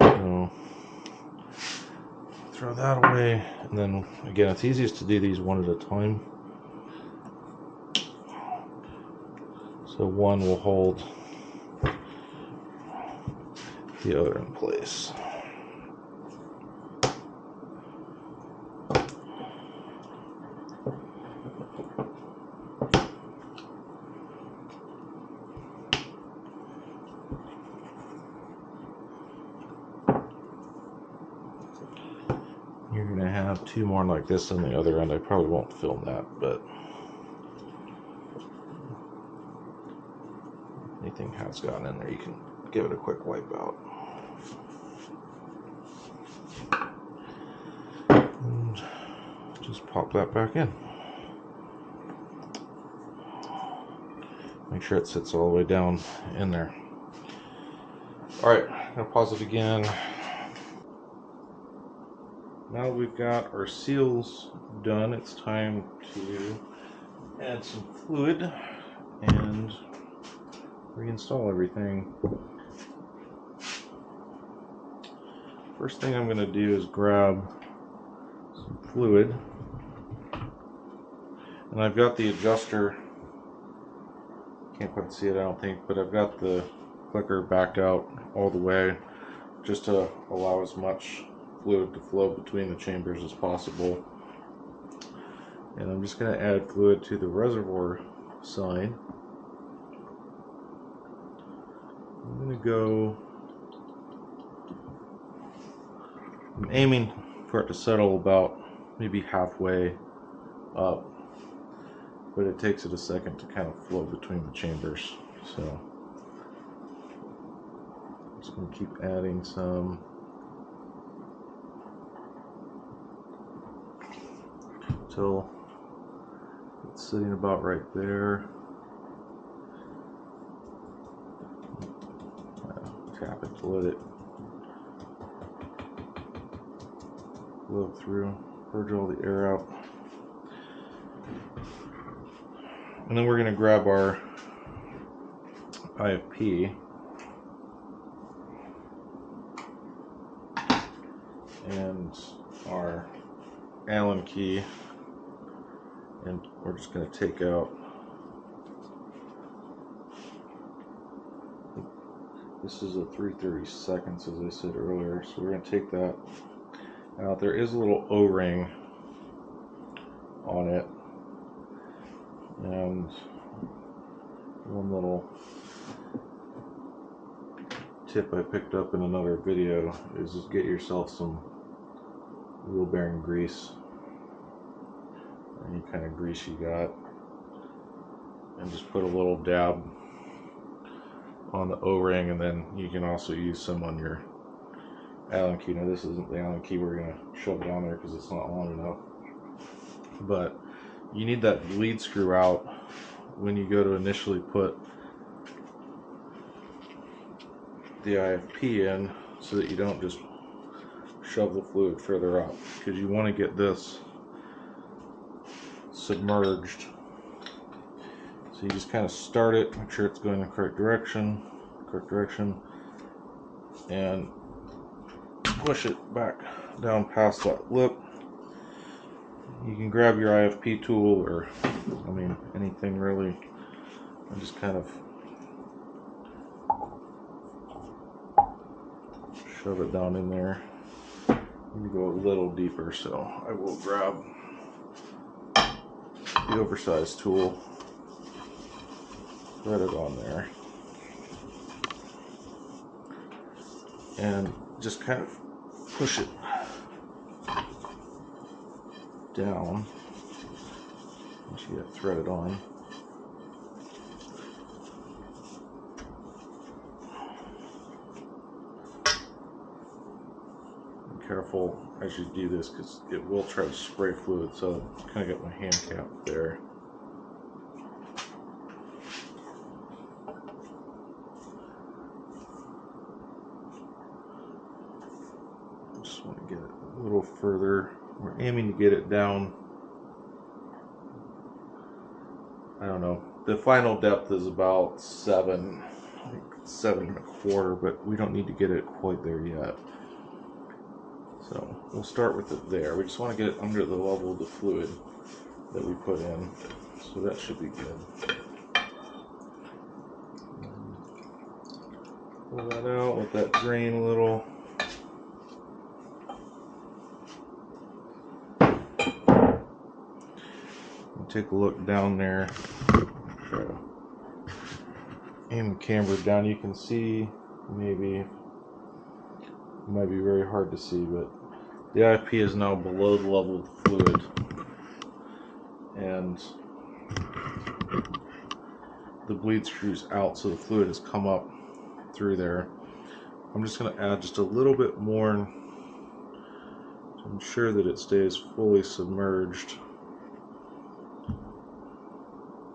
So throw that away, and then again, it's easiest to do these one at a time. So one will hold the other in place. You're going to have two more like this on the other end. I probably won't film that, but anything has gotten in there, you can give it a quick wipe out. And just pop that back in. Make sure it sits all the way down in there. Alright, I'm going to pause it again. Now that we've got our seals done, it's time to add some fluid and reinstall everything. First thing I'm going to do is grab some fluid, and I've got the adjuster, can't quite see it I don't think, but I've got the clicker backed out all the way just to allow as much fluid to flow between the chambers as possible. And I'm just going to add fluid to the reservoir side. I'm going to go, I'm aiming for it to settle about maybe halfway up, but it takes it a second to kind of flow between the chambers. So I'm just going to keep adding some until it's sitting about right there. Tap it to let it flow through, purge all the air out. And then we're going to grab our IFP and our Allen key, and we're just going to take out, this is a 3/32, as I said earlier, so we're going to take that out. There is a little O-ring on it, and one little tip I picked up in another video is just get yourself some wheel bearing grease, any kind of grease you got, and just put a little dab on the O-ring, and then you can also use some on your Allen key. Now this isn't the Allen key we're going to shove it on there because it's not long enough. But you need that bleed screw out when you go to initially put the IFP in, so that you don't just shove the fluid further up, because you want to get this submerged. So you just kind of start it, make sure it's going in the correct direction, and push it back down past that lip. You can grab your IFP tool, or I mean anything really, and just kind of shove it down in there. Let me go a little deeper, so I will grab the oversized tool, thread it on there, and just kind of push it down once you get it threaded on. Be careful as you do this, because it will try to spray fluid, so I kind of get my hand cap there. Just want to get it a little further. We're aiming to get it down, I don't know, the final depth is about 7, I think 7.25, but we don't need to get it quite there yet. So we'll start with it there. We just want to get it under the level of the fluid that we put in, so that should be good. Pull that out, let that drain a little. Take a look down there. Try to aim the camera down. You can see, maybe it might be very hard to see, but the IFP is now below the level of the fluid, and the bleed screw's out, so the fluid has come up through there. I'm just going to add just a little bit more to ensure that it stays fully submerged.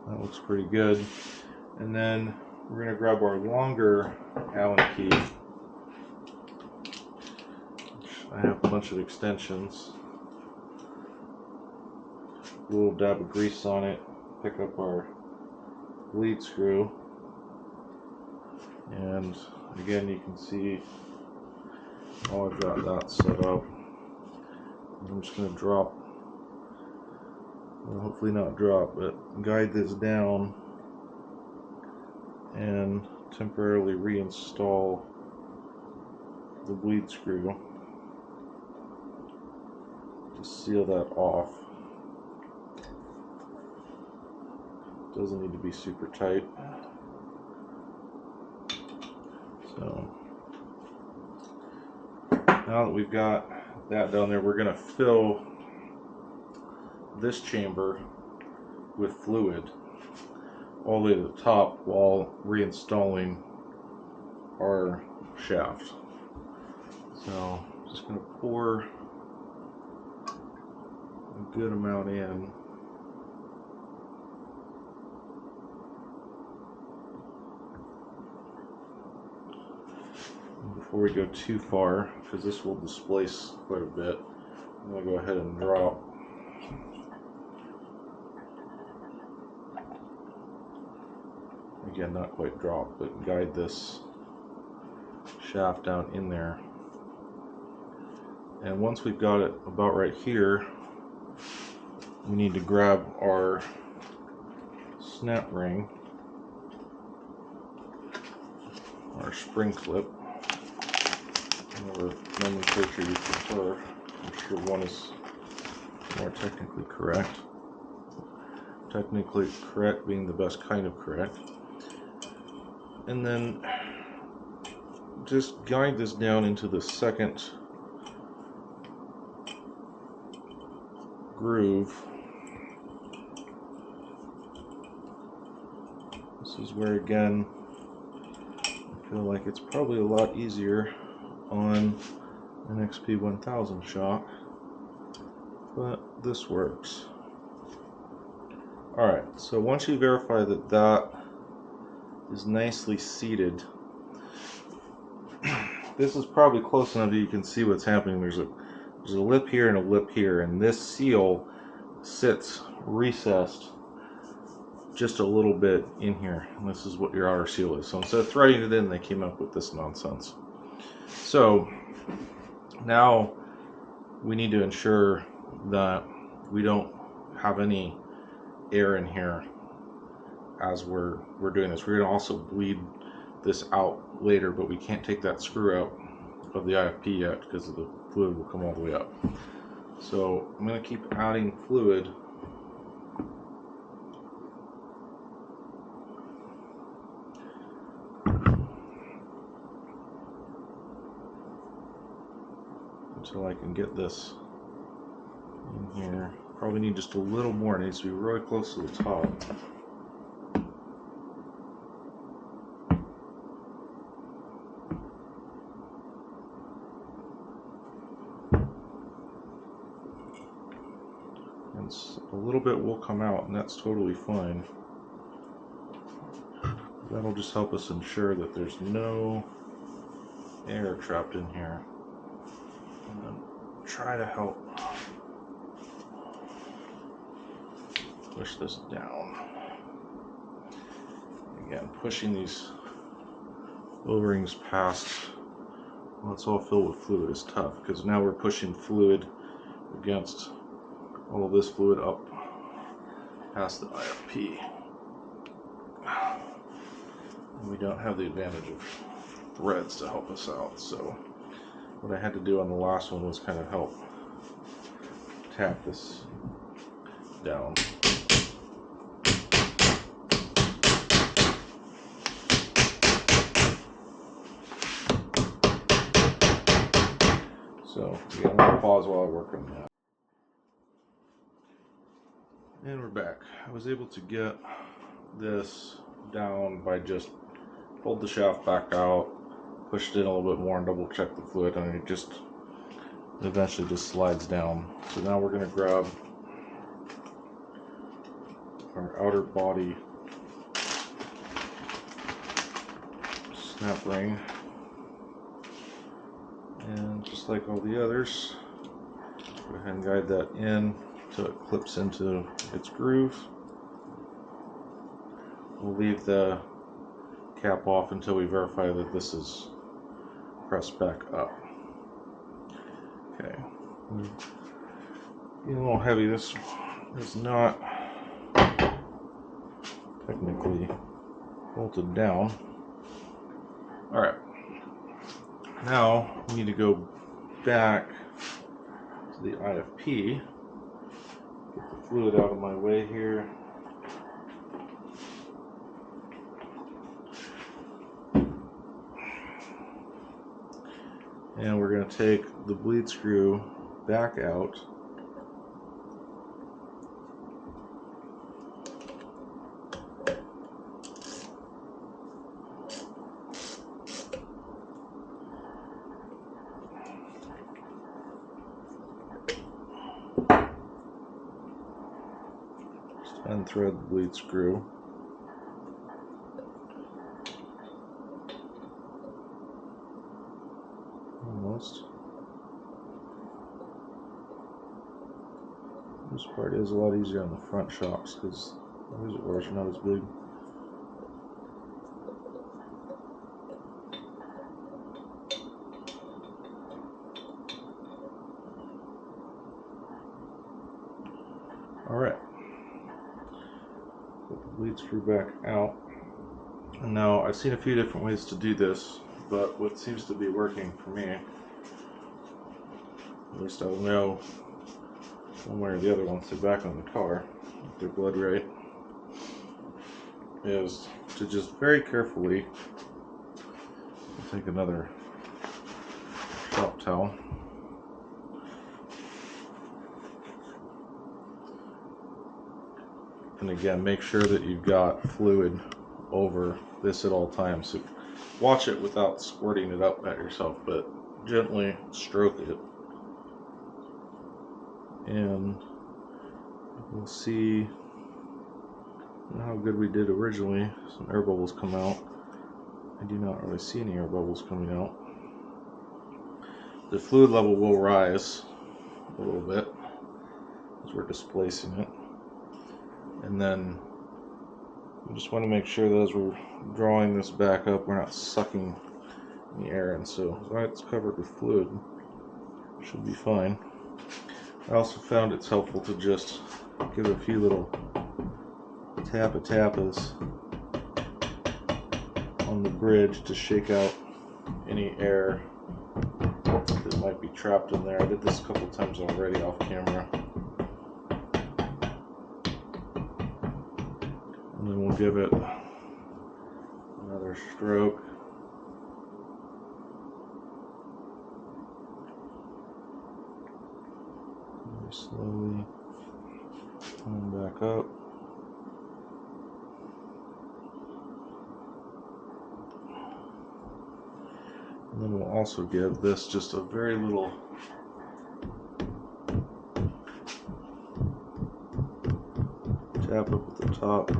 That looks pretty good. And then we're going to grab our longer Allen key. I have a bunch of extensions. A little dab of grease on it. Pick up our bleed screw. And again, you can see how I've got that set up. I'm just going to drop, well, hopefully not drop, but guide this down and temporarily reinstall the bleed screw to seal that off. Doesn't need to be super tight. So now that we've got that down there, we're going to fill this chamber with fluid all the way to the top while reinstalling our shaft. So I'm just going to pour a good amount in. Before we go too far, because this will displace quite a bit, I'm going to go ahead and drop again, not quite drop, but guide this shaft down in there. And once we've got it about right here, we need to grab our snap ring, our spring clip, whatever nomenclature you prefer. I'm sure one is more technically correct. Technically correct being the best kind of correct. And then just guide this down into the second groove. This is where, again, I feel like it's probably a lot easier on an XP1000 shock, but this works. Alright, so once you verify that that is nicely seated, this is probably close enough that you can see what's happening. There's a lip here and a lip here, and this seal sits recessed just a little bit in here. And this is what your outer seal is. So instead of threading it in, they came up with this nonsense. So now we need to ensure that we don't have any air in here as we're doing this. We're going to also bleed this out later, but we can't take that screw out of the IFP yet because the fluid will come all the way up. So I'm going to keep adding fluid until I can get this in here. Probably need just a little more. It needs to be really close to the top. And a little bit will come out, and that's totally fine. That'll just help us ensure that there's no air trapped in here. And then try to help push this down. Again, pushing these O-rings past, well, it's all filled with fluid, is tough because now we're pushing fluid against all of this fluid up past the IFP. And we don't have the advantage of threads to help us out, so what I had to do on the last one was kind of help tap this down. So yeah, I'm going to pause while I work on that. And we're back. I was able to get this down by just pulled the shaft back out, pushed it in a little bit more and double checked the fluid, and it just eventually just slides down. So now we're going to grab our outer body snap ring, and just like all the others, go ahead and guide that in until it clips into its groove. We'll leave the cap off until we verify that this is pressed back up. Okay, getting a little heavy. This is not technically bolted down. Alright, now we need to go back to the IFP, get the fluid out of my way here. And we're going to take the bleed screw back out. Just unthread the bleed screw. Almost. This part is a lot easier on the front shocks because the reservoirs are not as big. Alright. Put the bleed screw back out. And now I've seen a few different ways to do this, but what seems to be working for me, at least I'll know one way or the other once they're back on the car, if they're blood right, is to just very carefully take another shop towel and again make sure that you've got fluid over this at all times. So watch it without squirting it up at yourself, but gently stroke it, and we'll see how good we did originally. Some air bubbles come out. I do not really see any air bubbles coming out. The fluid level will rise a little bit as we're displacing it. And then we just want to make sure that as we're drawing this back up, we're not sucking the air in. So as long as it's covered with fluid, it should be fine. I also found it's helpful to just give a few little tapas on the bridge to shake out any air that might be trapped in there. I did this a couple times already off camera. And then we'll give it another stroke. Very slowly coming back up. And then we'll also give this just a very little tap up at the top.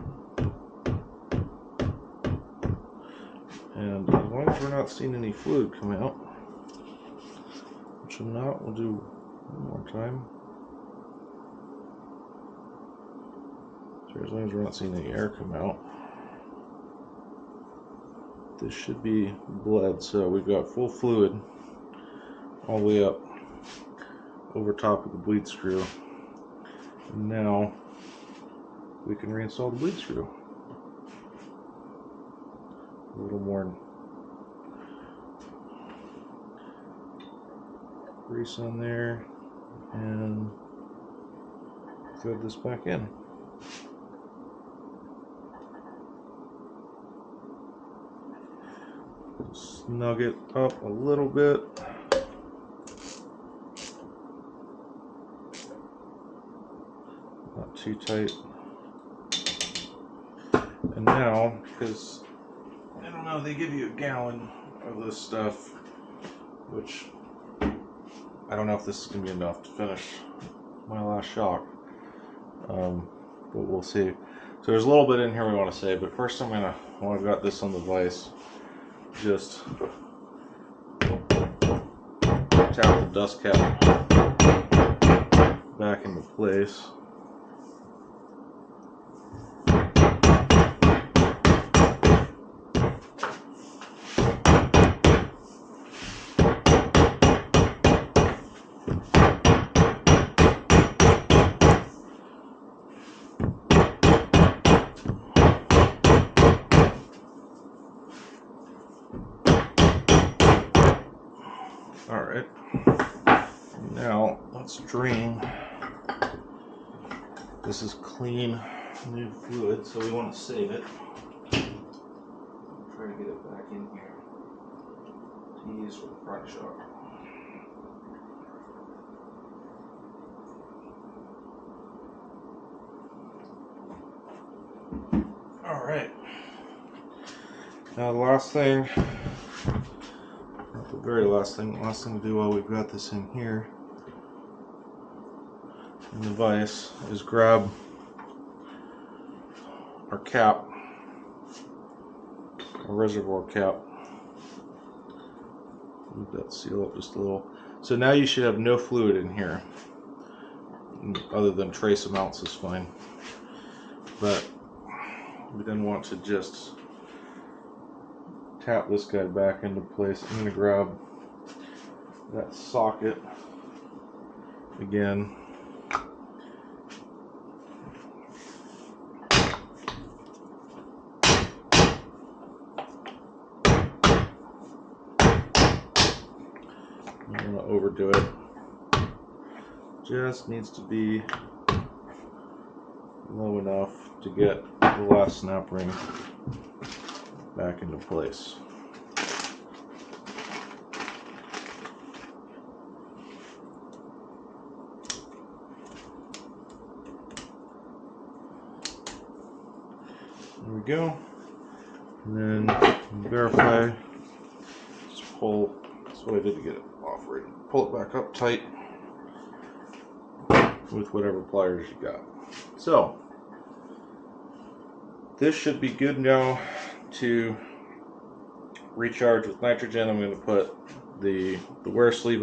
And as long as we're not seeing any fluid come out, which I'm not, we'll do one more time. So as long as we're not seeing any air come out, this should be bled. So we've got full fluid all the way up over top of the bleed screw. And now we can reinstall the bleed screw. A little more grease on there, and thread this back in. Snug it up a little bit. Not too tight. And now, because I don't know, they give you a gallon of this stuff, which I don't know if this is going to be enough to finish my last shock, but we'll see. So there's a little bit in here we want to save, but first I'm going to, while I've got this on the vise, just tap the dust cap back into place. Alright, now let's drain. This is clean, new fluid, so we want to save it. Try to get it back in here to use for the front shock. Alright, now the last thing, not the very last thing to do while we've got this in here in the vise is grab our cap, our reservoir cap. Move that seal up just a little. So now you should have no fluid in here, other than trace amounts is fine. But we then want to just tap this guy back into place. I'm going to grab that socket again. I don't want to overdo it. Just needs to be low enough to get the last snap ring back into place. There we go. And then verify. Just pull. That's what I did to get it separated. Pull it back up tight with whatever pliers you got. So this should be good now to recharge with nitrogen. I'm going to put the wear sleeve